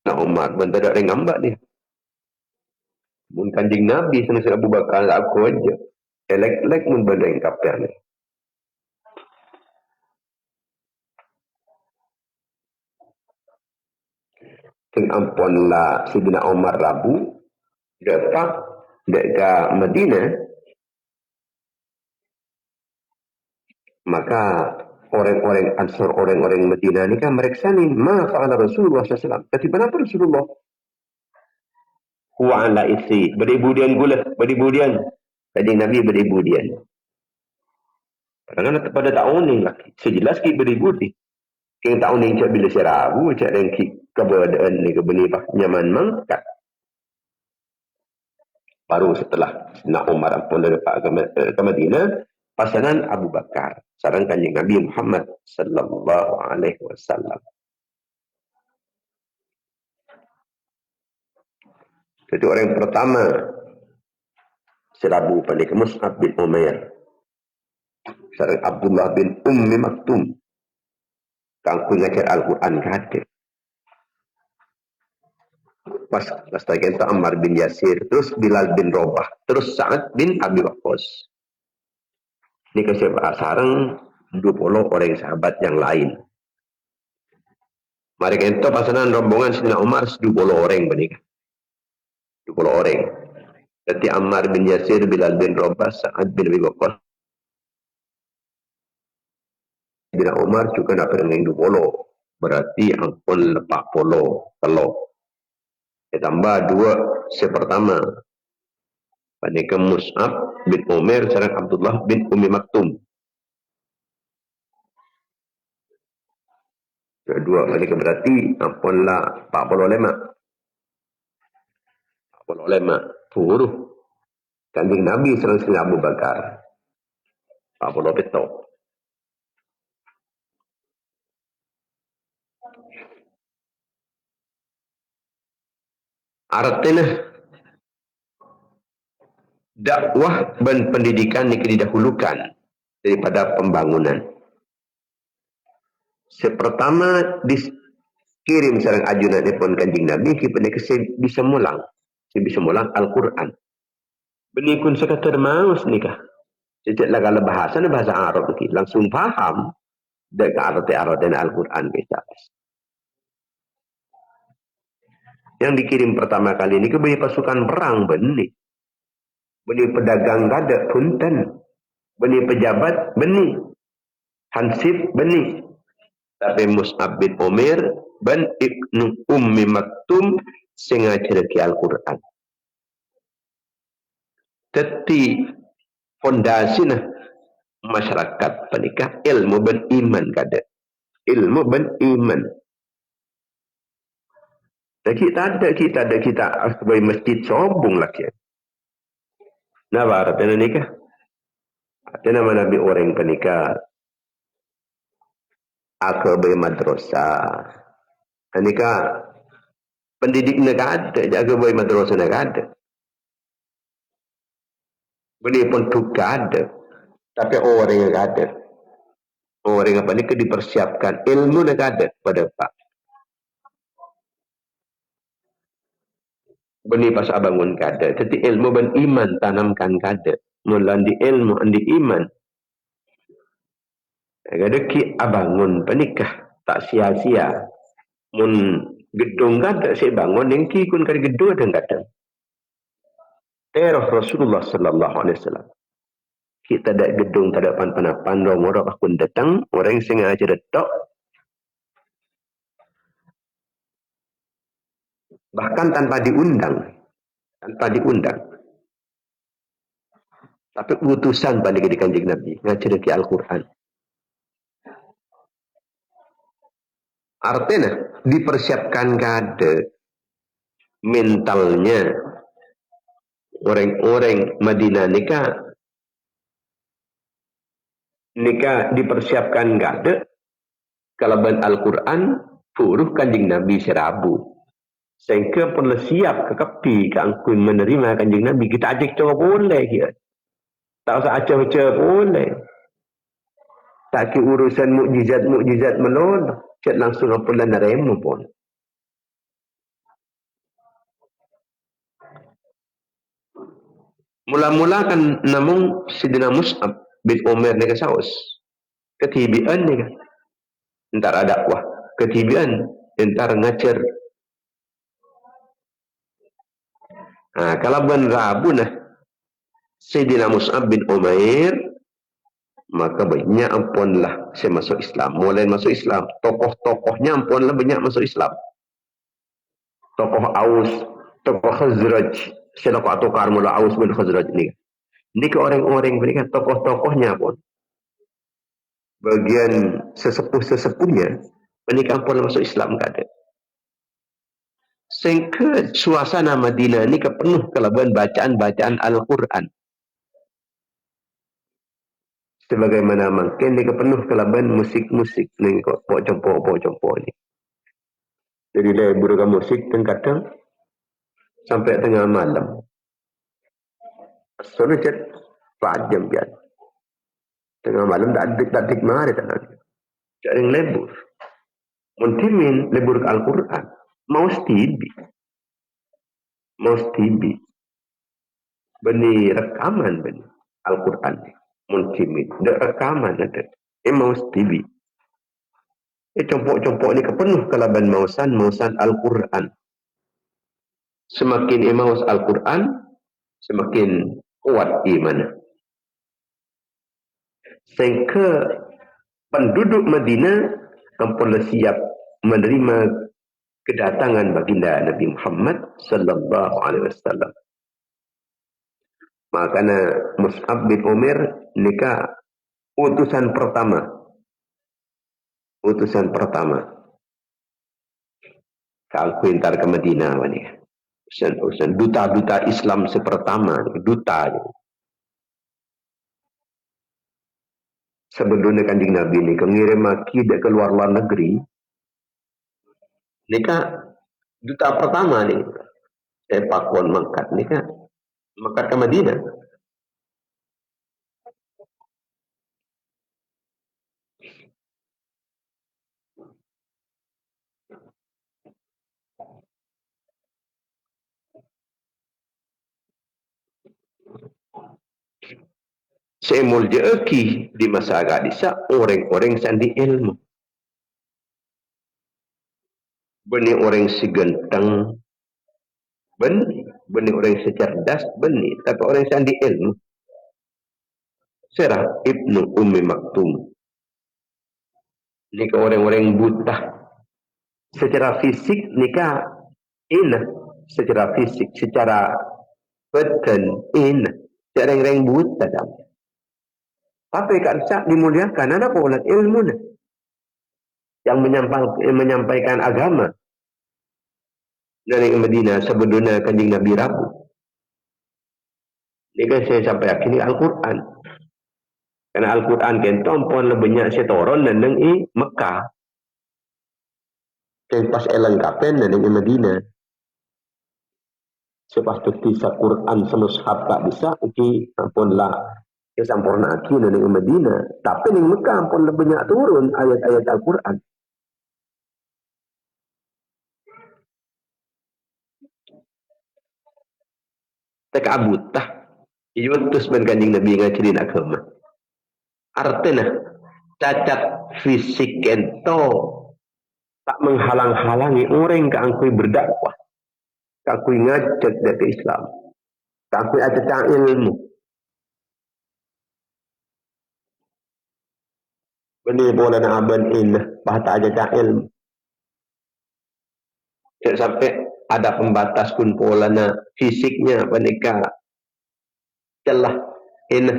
Nah Umar bentar ring amba ni. Mun Kanjeng Nabi sama Abu Bakar aku aja. Elek-elek mun banding kapten ni. Sing ampun lah Sayyidina Umar Rabu dapat dekat Madinah, maka orang-orang Ansar, orang-orang Madinah ni kan mereka ni ma fa'ala Rasulullah SAW. Tapi kenapa Rasulullah? Huwa ala isi beribudian gula, beribudian. Tadi Nabi beribudian. Kadang-kadang pada tahun ni lagi, sejelas ki beribudi. Yang tahun ni cak bila serabu, cak dan ki keberadaan ni kebenifah nyaman mangkat. Baru setelah Sayyidina Umar pun dapat ke Madinah, pasangan Abu Bakar, sarang Kanjeng Nabi Muhammad sallallahu alaihi wasallam. Jadi orang yang pertama serabu pada Mus'ab bin Umair, sarang Abdullah bin Ummi Maktum, kangku ngajar Al-Quran kadir. Pas lagi itu Ammar bin Yasir, terus Bilal bin Rabah, terus Sa'ad bin Abi Waqqas. Ini kesebab sarang 20 orang sahabat yang lain. Mari kita pasanan rombongan Sayyidina Umar 20 orang benika. 20 orang. Jadi Ammar bin Yasir, Bilal bin Rabah, Sa'ad bin Abi Waqqas, Sayyidina Umar juga nak dengan 20. Berarti ampun lepak polo telok. Ditambah 2 sepertama. Panika Mus'ab bin Umair sareng Abdullah bin Ummi Maktum. Kedua panika berarti ampunlah 45. 45 puruh Kanjeng Nabi sareng Sayyidina Abu Bakar. 47. Artinya dakwah dan pendidikan ini didahulukan daripada pembangunan. Sepertama dikirim sareng ajunan pun Kanjeng Nabi kepada bisa mulang. Bisa mulang Al-Quran. Benikun sekadar maus nikah. Sejak lagala bahasa Arab lagi langsung paham dengan arti Al-Quran kita. Yang dikirim pertama kali ini kebanyakan pasukan perang benih. Benih pedagang gada punten. Benih pejabat benih. Hansip benih. Tapi Mus'ab bin Umair bin Ibnu Ummi Maktum sengaja ke Al-Quran. Teti fondasi masyarakat penikah ilmu ben iman kada. Ilmu ben iman. Dan kita sebagai masjid sombong lagi. Nah, artinya nikah. Artinya mana Nabi orang penikah. Aku sebagai madrasah. Nikah pendidik negara ada, jaga sebagai madrasah negara ada. Beli pun tukar ada. Tapi orang yang ada. Orang apa nikah dipersiapkan ilmu negara pada Pak. Beni pas abangun kada. Jadi ilmu dan iman tanamkan kada. Mulan di ilmu andi iman. Kada ki abangun penikah tak sia-sia. Mun gedung kada saya bangun yang ki kun kada gedung ada kada. Terus Rasulullah sallallahu alaihi wasallam. Kita ada gedung tak ada pan-panapan orang akun datang orang yang sengaja datang. Bahkan tanpa diundang. Tapi utusan balik di Kanjeng Nabi. Ngajar ke Al-Quran. Artinya, dipersiapkan kada mentalnya orang-orang Madinah nikah dipersiapkan kada kalaban Al-Quran puruh Kanjeng Nabi serabu. Sehingga perlu siap kekepi keangkun menerima Kanjeng Nabi. Kita ajak coba boleh dia. Tak usah acah-acah boleh. Tak ke urusan mukjizat melon. Cik langsung apalah naremu pun. Mula-mula kan namun Sayyidina Mus'ab bin Umair ni kesaus. Ketibian ni kan. Entar ada dakwah. Ketibian. Entar ngajar. Kalau bukan Rabu Sayyidina Mus'ab bin Umair maka banyak ampunlah saya masuk Islam. Mulai masuk Islam. Tokoh-tokohnya ampunlah banyak masuk Islam. Tokoh Aus, tokoh Khazraj. Saya nak tukar mula Aus bin Khazraj ni. Ini ke orang-orang berikan tokoh-tokohnya pun. Bagian sesepuh-sesepuhnya menikah ampunlah masuk Islam kada. Sehingga suasana Madinah ini penuh kelabuan bacaan-bacaan Al-Quran. Sebagaimana mungkin ini penuh kelabuan musik-musik ni kok pok-jompo ni. Jadi lebur ke musik dan kadang sampai tengah malam. Soalnya cek 4 jam kan. Tengah malam tak adik mari tak nak. Cari lebur. Muntimin lebur ke Al-Quran. Mau TV. Beni rekaman beni Al-Quran. Muntimin. Ada rekaman ada. Mau TV. Compok-compok ni kepenuh kalaban mausan Al-Quran. Semakin maus Al-Quran, semakin kuat iman. Sehingga penduduk Madinah ampun siap menerima kedatangan baginda Nabi Muhammad sallallahu alaihi wasallam. Makanya Mus'ab bin Umair nikah utusan pertama kalau entar ke Madinah ni. Utusan duta-duta Islam sepertama, duta. Sebelumnya Kanjeng Nabi ni mengirim maki ke luar negeri. Nikah duta pertama ni. Pakon Mekkat nikah Mekkat ke Madinah. Semul jeeki di masyarakat desa orang-orang sandi ilmu. Beni orang segentang, beni orang secerdas, tapi orang sandi ilmu. Serah Ibnu Ummi Maktum. Nikah orang-orang buta. Secara fisik nikah inah. Secara fisik, secara badan inah. Orang-orang buta dalam. Tapi kan sak dimuliakan ada pola ilmu yang menyampaikan agama dari Madinah sebelumnya Kanjeng Nabi rabu. Ini kan saya sampai akhirnya Al-Quran. Karena Al-Quran kenton pun lebihnya setoron dan di Mekah. Yang pas elengkapen dan di Madinah. Sepas tu kisah Quran semushab tak bisa, pun lah. Sampurna aki dan di Madinah. Tapi di Mekah pun lebih banyak turun ayat-ayat Al-Quran. Tak abutah. Iutus ben Kanjeng Nabi ngajarin agama. Artinya cacat fisik ento tak menghalang-halangi orang ke angkui berdakwah. Ke angkui ngajak dari Islam. Ke angkui ajak ilmu. Beni boleh nak aban inah, bahata aja ilmu. Sampai ada pembatas pun pola nak fisiknya menikah celah inah.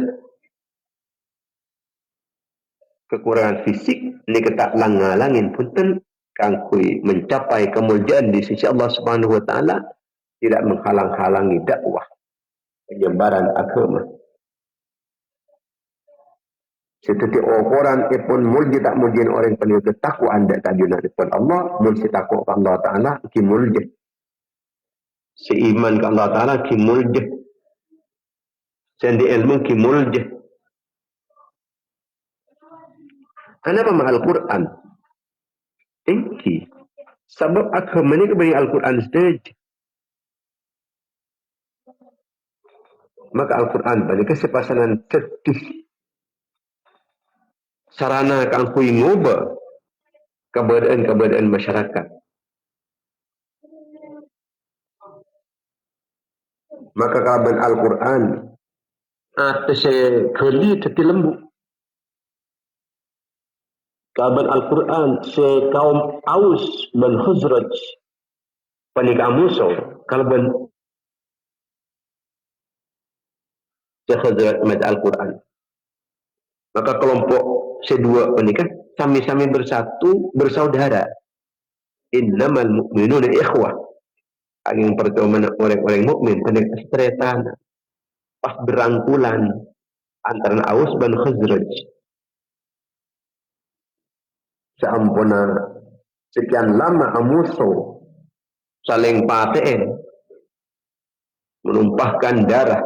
Kekurangan fisik ni ketak langalangin punten kangkui mencapai kemuliaan di sisi Allah Subhanahu wa taala tidak menghalang-halangi dakwah penyebaran agama. Seperti orang pun mulji tak mulji orang penuh takwa anda tajuna depan Allah, mulji takwa Allah Taala ki mulji. Seiman ke Allah Taala ki mulji. Sendi ilmu ki mulji. Kenapa mahal Al-Quran? Engki. Sebab agama ni keberi Al-Quran stage. Maka Al-Quran bagi kesepasanan sedih. Sarana kangkui ngubah keberadaan masyarakat. Maka kaban Al-Quran atas keli teti lembu. Kaban Al-Quran kaum Aus dan Khazraj panikah musuh kaban Khazraj mat Al-Quran. Maka kelompok sedua menikah sami-sami bersatu bersaudara. Innamal mu'minuna ikhwah. Yang pertama orang-orang mukmin pada keseretan pas berangkulan antara Aus dan Khazraj. Seampuna sekian lama musuh saling paten menumpahkan darah.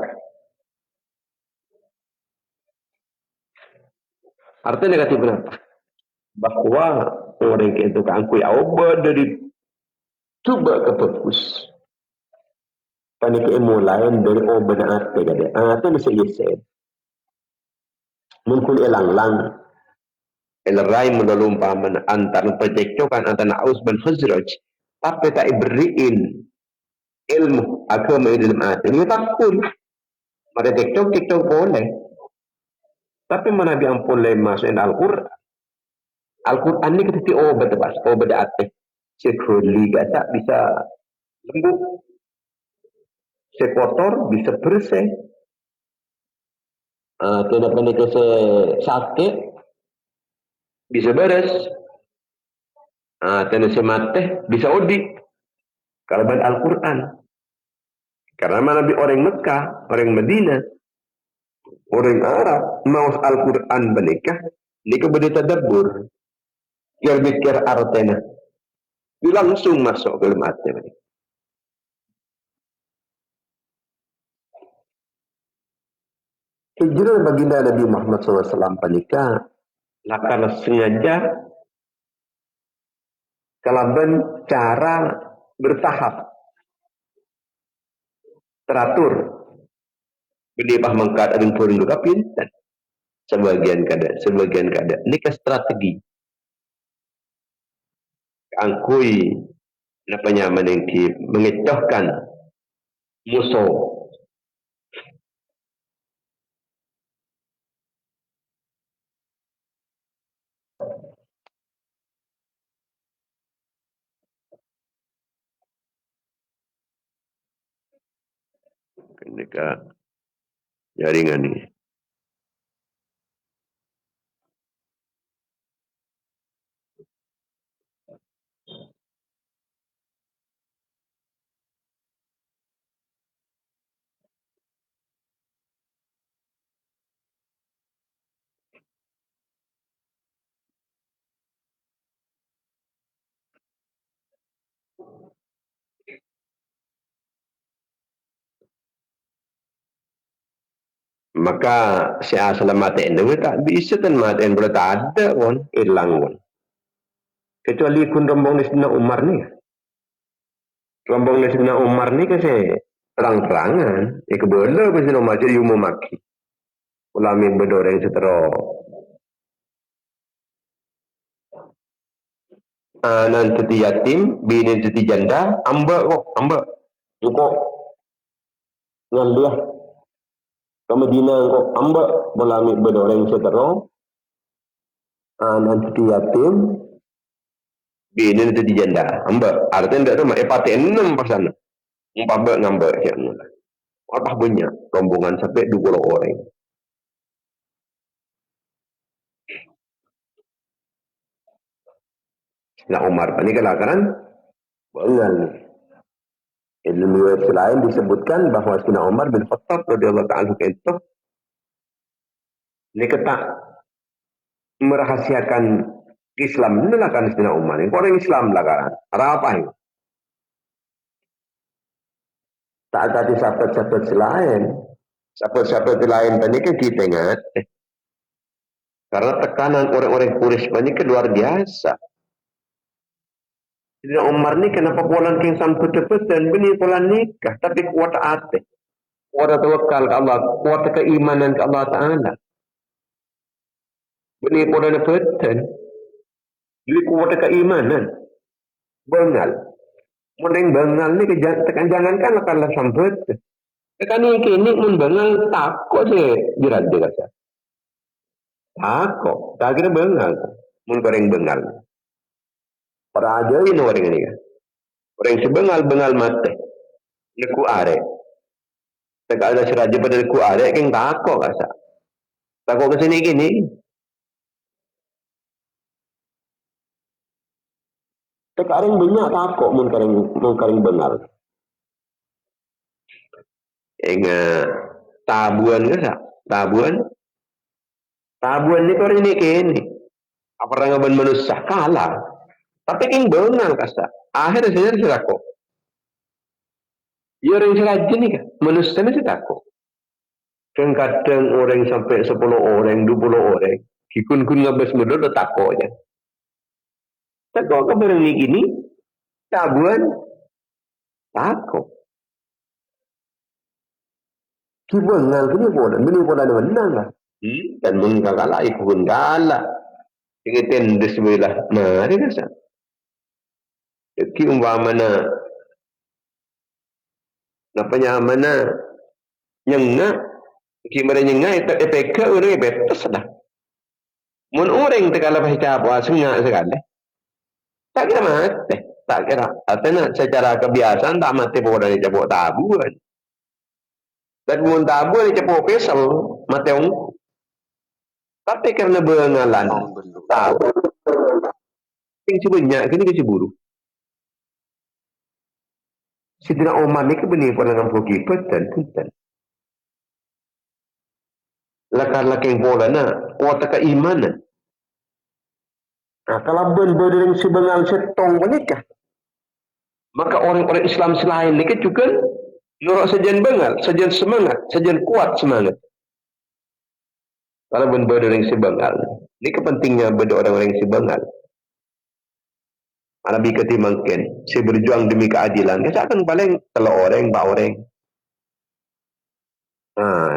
Artinya negatif kenapa? Bahwa orang itu keangkui awal dari coba ke fokus. Panik ilmu lain dari benar arti kade. Itu bisa yesen. Mungkin elang-lang Elarai melumpaman antara percekcokan antara Aus dan Khazraj, tapi tak beriin ilmu agama dalam hati. Dia takut. Mereka cekcok boleh. Tapi mana dia boleh masukin Al-Quran. Al-Quran ni kita obat bas, obat hati. Sekali tak bisa lembut. Sekotor bisa bersih. Tidak menikah sakit bisa beres. Tidak semate bisa odi. Kalau baca Al-Quran. Karena mana orang Mekah, orang Madinah, orang Arab mau Al-Quran menikah, nikah berdita tadabbur. Yang mikir artinya. Dia langsung masuk ke dalam hati mereka. Hijrah baginda Nabi Muhammad SAW panika lakana sengaja kalaban cara bertahap teratur bedebah mengkat adun purun luka pintan sebagian kada nikah strategi angkui napanya menengki mengecohkan musuh. Mereka jaringan ini. Maka si asal matiin itu tak bisa kan matiin boleh tak ada pun hilang pun. Kecuali kun rombong di Sayyidina Umar ni. Rombong di Sayyidina Umar ni kasi terang-terangan. Kebala pun Sayyidina Umar jadi umum maki. Ulami berdoreng setera. Nanti ti yatim, bini ti janda, amba kok. Ngan dia. Kemudian kok amba ulami berdoreng setera. Nanti ti yatim, bini ti janda, amba. Artinya tidak ada pati 6 pasana. Ngambek siap mula. Apa banyak rombongan sampai 20 orang. Nah Umar ini kelakaran bengal. Ilmu lain disebutkan bahawa Sayyidina Umar bin Khattab radhiyallahu ta'ala itu ini ketak merahasiakan Islam. Inilah kan Sayyidina Umar. Ini orang Islam lah kan. Apa ini? Tak ada sahabat-sahabat lain. Sahabat-sahabat lain tadi kan kita ingat. Karena tekanan orang-orang Quraisy banyak luar biasa. Sayyidina Umar ni kenapa polan king sampai dan bini polan nikah. Tapi kuat hati. Kuat tawakal ke Allah. Kuat keimanan ke Allah Ta'ala. Bini polan petan. Jadi kuat keimanan. Bengal. Mending bengal ni tekan jangankan akan sambut. Tekan ni kini mun bengal takut je jerat dia kata. Takut. Tak kira bengal. Mun goreng bengal. Para aja ini orang ini kan. Orang sebengal mati. Neku are. Tak ada seraja pada neku are kan takut kasa. Takut ke sini gini. Sekarang banyak takut mun karing bengal. Tabuan ke sa? Tabuan ni orang ini kini. Apa orang aban manusia kalah. Tapi king bengal kasa. Akhirnya saya takut. Ya orang seraja ni kan. Manusia ni takut. Kadang orang sampai 10 orang, 20 orang. Kikun-kun ngabas muda dah takut je. Takut ke barang ni gini. Tabuan. Takut. Kibengal kini pun. Bini pun ada menang lah. Dan mengkalah ikut kalah. Ingetin di sebelah mari rasa. Ki umpamana napanya mana nyenga ki mere nyenga itu EPK orang betes dah. Mun orang tegala baca apa senga sekali. Tak kira mati. Tak kira. Artinya secara kebiasaan tak mati pokok dari cabut tabu kan. Dan mun tabu dari cabut pesel mati orang. Tapi karena bengalan tabu. Yang sebanyak kini keceburu. Sidina Umar ni kebenih pun dengan pergi punten. Lakar-lakar yang pola na, kuat ke iman na. Nah, kalau berdering sebengal setong menikah, maka orang-orang Islam selain ni juga nurut sajian bengal, sajian semangat, sajian kuat semangat. Kalau berdering sebengal, ini kepentingnya benda orang-orang sebengal. Nabi ketimangkan, saya berjuang demi keadilan. Saya akan paling kalau orang, bak orang.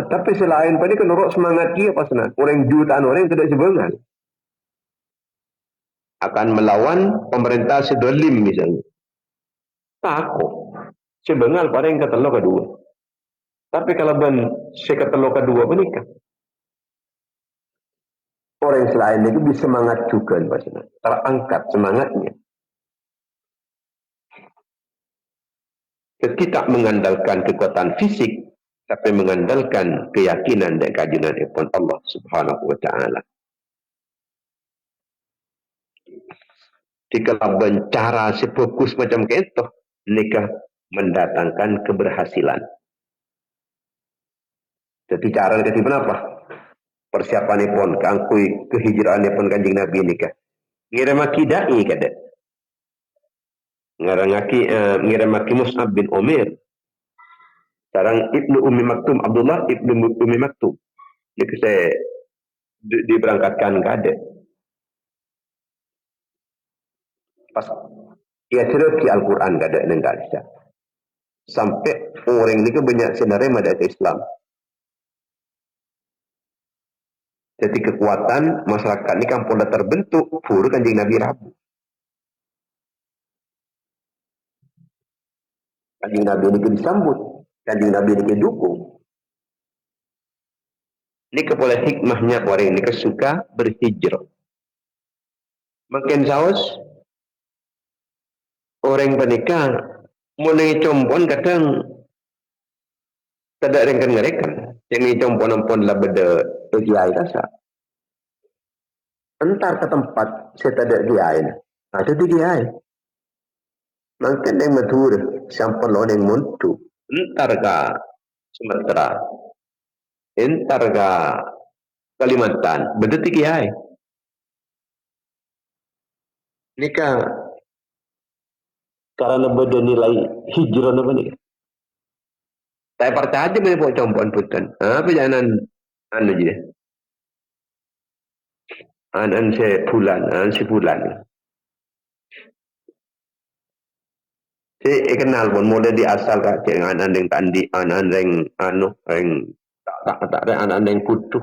Tapi selain pada kan nurut semangat dia apa senang. Orang jutaan orang tidak sebengal. Akan melawan pemerintah sedolim misalnya. Takut. Sebengal pada yang ketelo kedua. Tapi kalau saya ketelo kedua menikah. Orang selain itu bisa semangat juga. Terangkat semangatnya. Kita mengandalkan kekuatan fisik, tapi mengandalkan keyakinan dan keajinan pun Allah Subhanahu wa taala. Jika cara sefokus macam itu, nikah mendatangkan keberhasilan. Jadi cara itu apa? Persiapan pun keangkui kehijraan pun Kanjeng Nabi nikah. Ngira maki dai kada. Ngiramaki Mus'ab bin Umair. Sekarang Ibnu Ummi Maktum, Abdullah Ibnu Ummi Maktum. Jadi saya diberangkatkan ke adik. Pas ia cerita Al-Quran ke adik dan Aisyah. Sampai orang ini banyak sebenarnya ada Islam. Jadi kekuatan masyarakat ini kan pula terbentuk pura Kanjeng Nabi Rabu. Kanjeng Nabi ini disambut. Kanjeng Nabi ini dukung. Ini kepala hikmahnya orang ini suka berhijrah. Makin saus orang pernikah mulai compon kadang tidak rengkan-rengkan. Yang compon-compon lah beda kiai rasa. Entar ke tempat saya tidak kiai. Ada di kiai. Mungkin yang matur sampel orang yang muntu. Entar ke Sumatera. Entar ke Kalimantan. Beda di kiai. Ini kan karena beda nilai hijrah apa ni? Saya percaya aja boleh buat compon putan. Apa jangan anu je? An sebulan. Saya kenal pun mulai di asal kat anak yang tandi, anak yang tak ada anak yang kutu,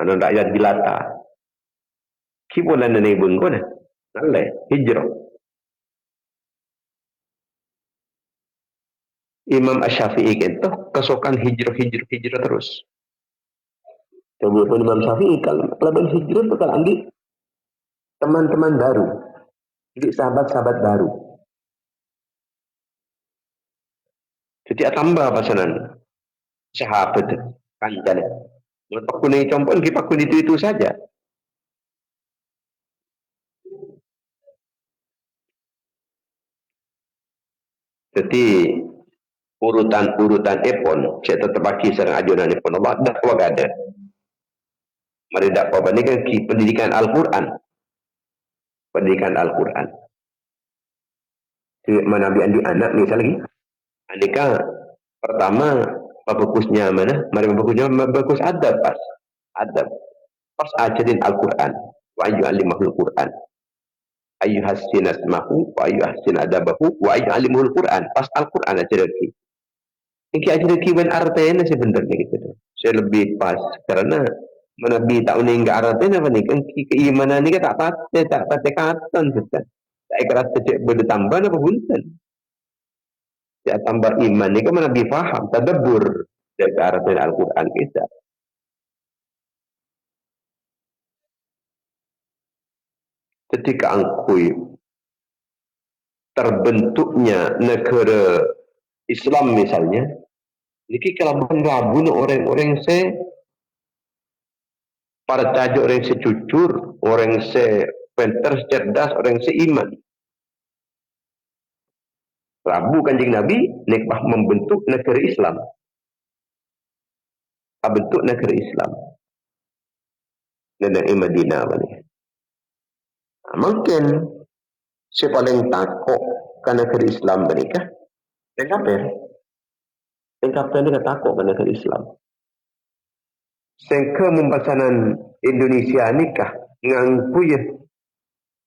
anak rakyat jelata. Kipulan ni bun ko na, nalai hijrah. Imam Asy-Syafi'i itu kesokan hijrah terus. Coba pun Imam Syafi'i kalau hijrah bakal ambil teman-teman baru, jadi sahabat-sahabat baru. Jadi tambah pasanan sahabat kancan. Untuk kuning compon kita kun itu saja. Jadi urutan epon saya tetap bagi serang ajunan epon Allah dakwah ada. Mari dakwah ini kan pendidikan Al-Quran. Pendidikan Al-Quran. Jadi menabi anak misal lagi. Andika pertama bagusnya mana? Mari bagus adab pas. Adab. Pas ajarin Al-Quran. Wa yu'allimahul Quran. Ayyuhassin asmahu wa ayyuhassin adabahu wa ayyu'allimahul Quran. Pas Al-Quran ajarin ki. Ini ajarin ki ben artinya sebenarnya gitu. Saya lebih pas karena Nabi tak meninggal artinya apa ni? Kan keimanan ni kan tak patah katan kita. Tak ikhlas cek bertambah apa punten. Ya tambah iman ni kan Nabi faham, tadabbur dari artian Al-Quran kita. Ketika angkui terbentuknya negara Islam misalnya, ini kalau rabu orang-orang para tajuk orang secucur, orang pintar, cerdas, orang seiman. Rabu Kanjeng Nabi nikmah membentuk negara Islam. Bentuk negara Islam. Dan Madinah ni. Mungkin si paling takut ke negara Islam menikah. Dan kafir. Dan kafir ni takut ke negara Islam. Sehingga membacanan Indonesia nikah ngangkuy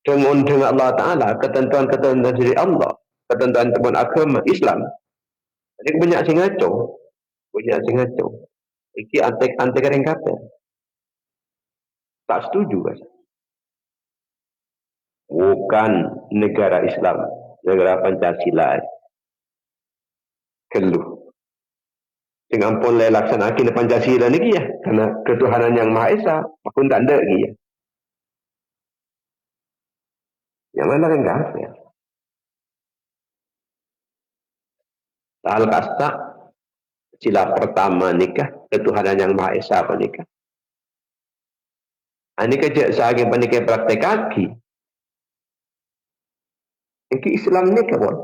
dengan Allah Ta'ala, ketentuan-ketentuan dari Allah, ketentuan-ketentuan agama Islam. Jadi banyak sing ngaco. Banyak sing ngaco. Iki antek orang kafir. Tak setuju kan? Bukan negara Islam, negara Pancasila. Keluh. Sing ampun le laksanakan Pancasila ni ya, karena ketuhanan yang Maha Esa, pun tak ada lagi ya. Yang mana orang kafir? Al-Qasta sila pertama nikah, ketuhanan yang Maha Esa apa nikah. Ini kerja sebagai pernikahan praktek kaki. Ini Islam ni kawan.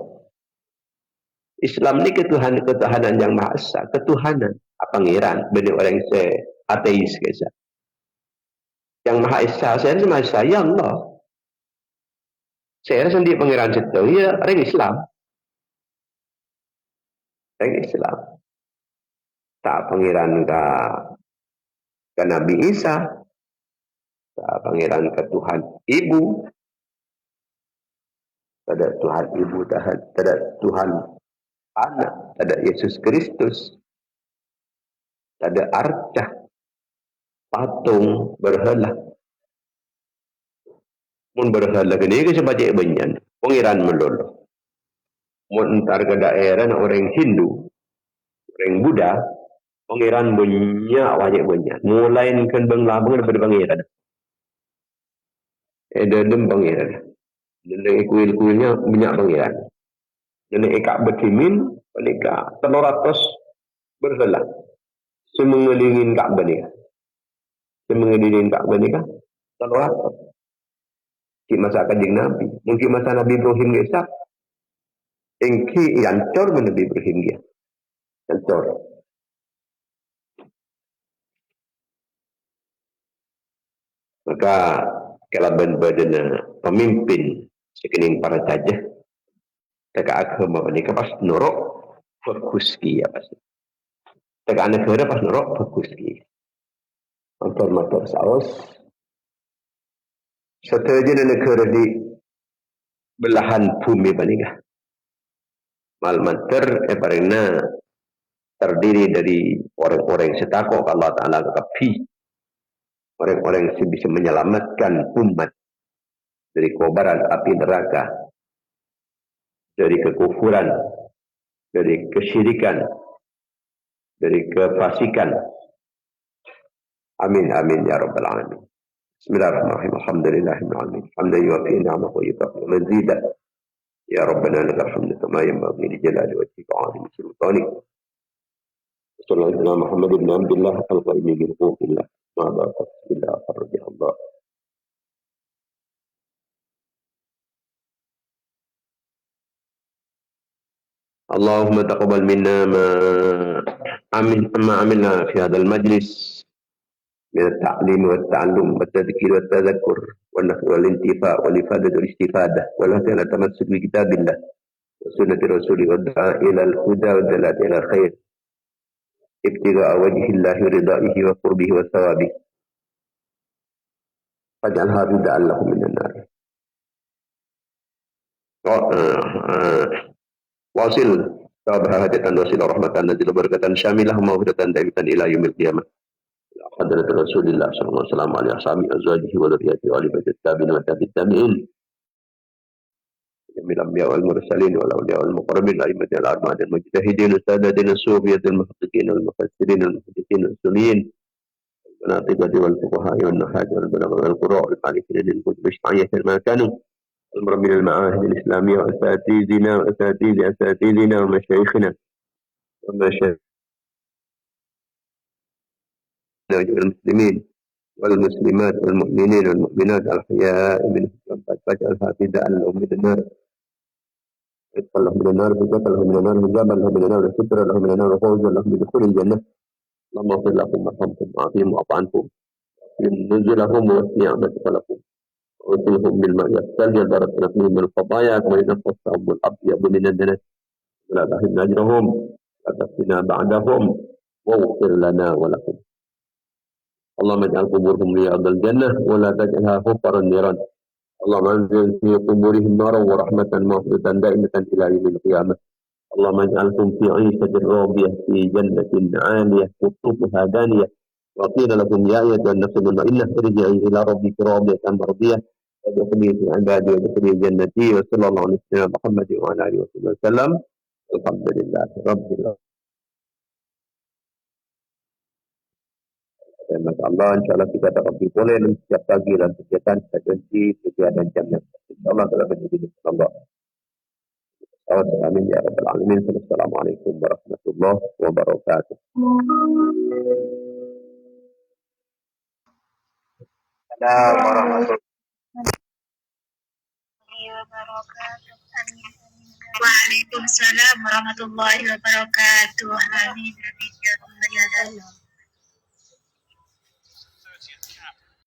Islam ni ketuhanan yang Maha Esa, ketuhanan pangeran bagi orang ateis kesa. Yang Maha Esa saya ni Maha Esa ya Allah. Saya sendiri pangeran situ ya orang Islam. Orang Islam. Tak pangeran ke Nabi Isa. Tak pangeran ke Tuhan Ibu. Tak ada Tuhan Ibu, tak ada Tuhan Anak, tak ada Yesus Kristus. Tak ada arcah, patung, berhala. Mun berhala kini ke sebagai banyan, pangeran melolo. Mun entar ke daerah orang Hindu, orang Buddha, pangeran banyak banyak. Mulai kan banglabang daripada pangeran. Dem pangeran. Dan kuil-kuilnya banyak pangeran. Dan ekak berkimin, mereka 300 berhala. Semengelingin Ka'bah ni. Semengelingin Ka'bah ni kan? 300. Di masa Kanjeng Nabi. Mungkin masa Nabi Ibrahim kisah. Engki yancor Nabi Ibrahim dia. Yancor. Maka kalau benar-benar pemimpin sekening para jajah dekat agama ni pas norok fokus ki ya pas. Dekat negara pas norok fokus ki. Motor saus. Setelah negara di belahan bumi panikah. Malmanter parina terdiri dari orang-orang yang setakwa Allah Ta'ala kekapi. Orang-orang yang bisa menyelamatkan umat dari kobaran api neraka, dari kekufuran, dari kesyirikan, dari kefasikan. Amin amin ya rabbal alamin. Bismillahirrahmanirrahim. Alhamdulillahirabbil alamin. Hamdan yu'ti ni'amahu wa yukafi mazidah. Ya rabbana lakal hamdu kama yanbaghi li jalali wajhika wa 'azimi sultanik. Sallallahu alaihi Muhammad ibn Abdullah al-qaimi bil huquqillah. Ma ba'da billah farji Allah. Allahumma taqabbal minna ma amilna fi hadzal majlis من التعليم والتعلم والتذكير والتذكر والنفع والانتفاع والإفادة والاستفادة والهدى إلى التمسك بكتاب الله وسنة رسوله والدعاء إلى الهدى والدلالة إلى الخير ابتغاء وجه الله ورضائه وقربه وثوابه فاجعلها رداء لهم من النار. واصل ثوابها هدية وصل رحمة نزل بركة شاملة ومغفرة دائمة إلى يوم القيامة. حضرة رسول الله صلى الله عليه وسلم وعلى أصحابه وأزواجه وذريته وآل بيت التابعين وتابع التابعين من الأنبياء والمرسلين والأولياء والمقربين الأئمة الأربعة المجتهدين السادة الصوفية المحققين والمفسرين المحدثين السنيين والناطقة والفقهاء والنحاة والبلغاء والقراء والمالكين للكتب الشرعية ما كانوا المربين المعاهد الإسلامية وأساتذتنا ومشايخنا المسلمين والمسلمات والمؤمنين والمؤمنات الأحياء منهم واجعل فداء لهم من النار ادخل لهم من النار فتاة لهم من النار حجابا لهم من النار سترا لهم من النار فوزا لهم بدخول الجنة اللهم اغفر لهم وارحمهم وعافهم واعف عنهم نزلهم ووسع نعمتك لهم وغسلهم بالماء والثلج وبارك فيهم من الخطايا كما ينقى الثوب الأبيض من الدنس ولا تحرمنا أجرهم ولا تفتنا بعدهم واغفر لنا ولكم اللهم اجعل قبورهم رياض الجنة ولا تجعلها حفر النيران اللهم انزل في قبورهم نارا ورحمة مغفرة دائمة إلى يوم القيامة اللهم اجعلهم في عيشة راضية في جنة عالية قطوفها دانية وقيل لكم يا أيها النفس المطمئنة ارجعي إلى ربك راضية مرضية وادخلي في عبادي وادخلي جنتي وصلى الله على سيدنا محمد وعلى آله وصحبه وسلم الحمد لله رب العالمين. Masya Allah, insya Allah kita dapat boleh setiap pagi dan kegiatan frekuensi kegiatan jamnya. Insya Allah dalam menjadi Allah. Amin ya rabbal alamin. Assalamualaikum warahmatullahi wabarakatuh. Waalaikumsalam warahmatullahi wabarakatuh. Amin. Amin. Ya Allah.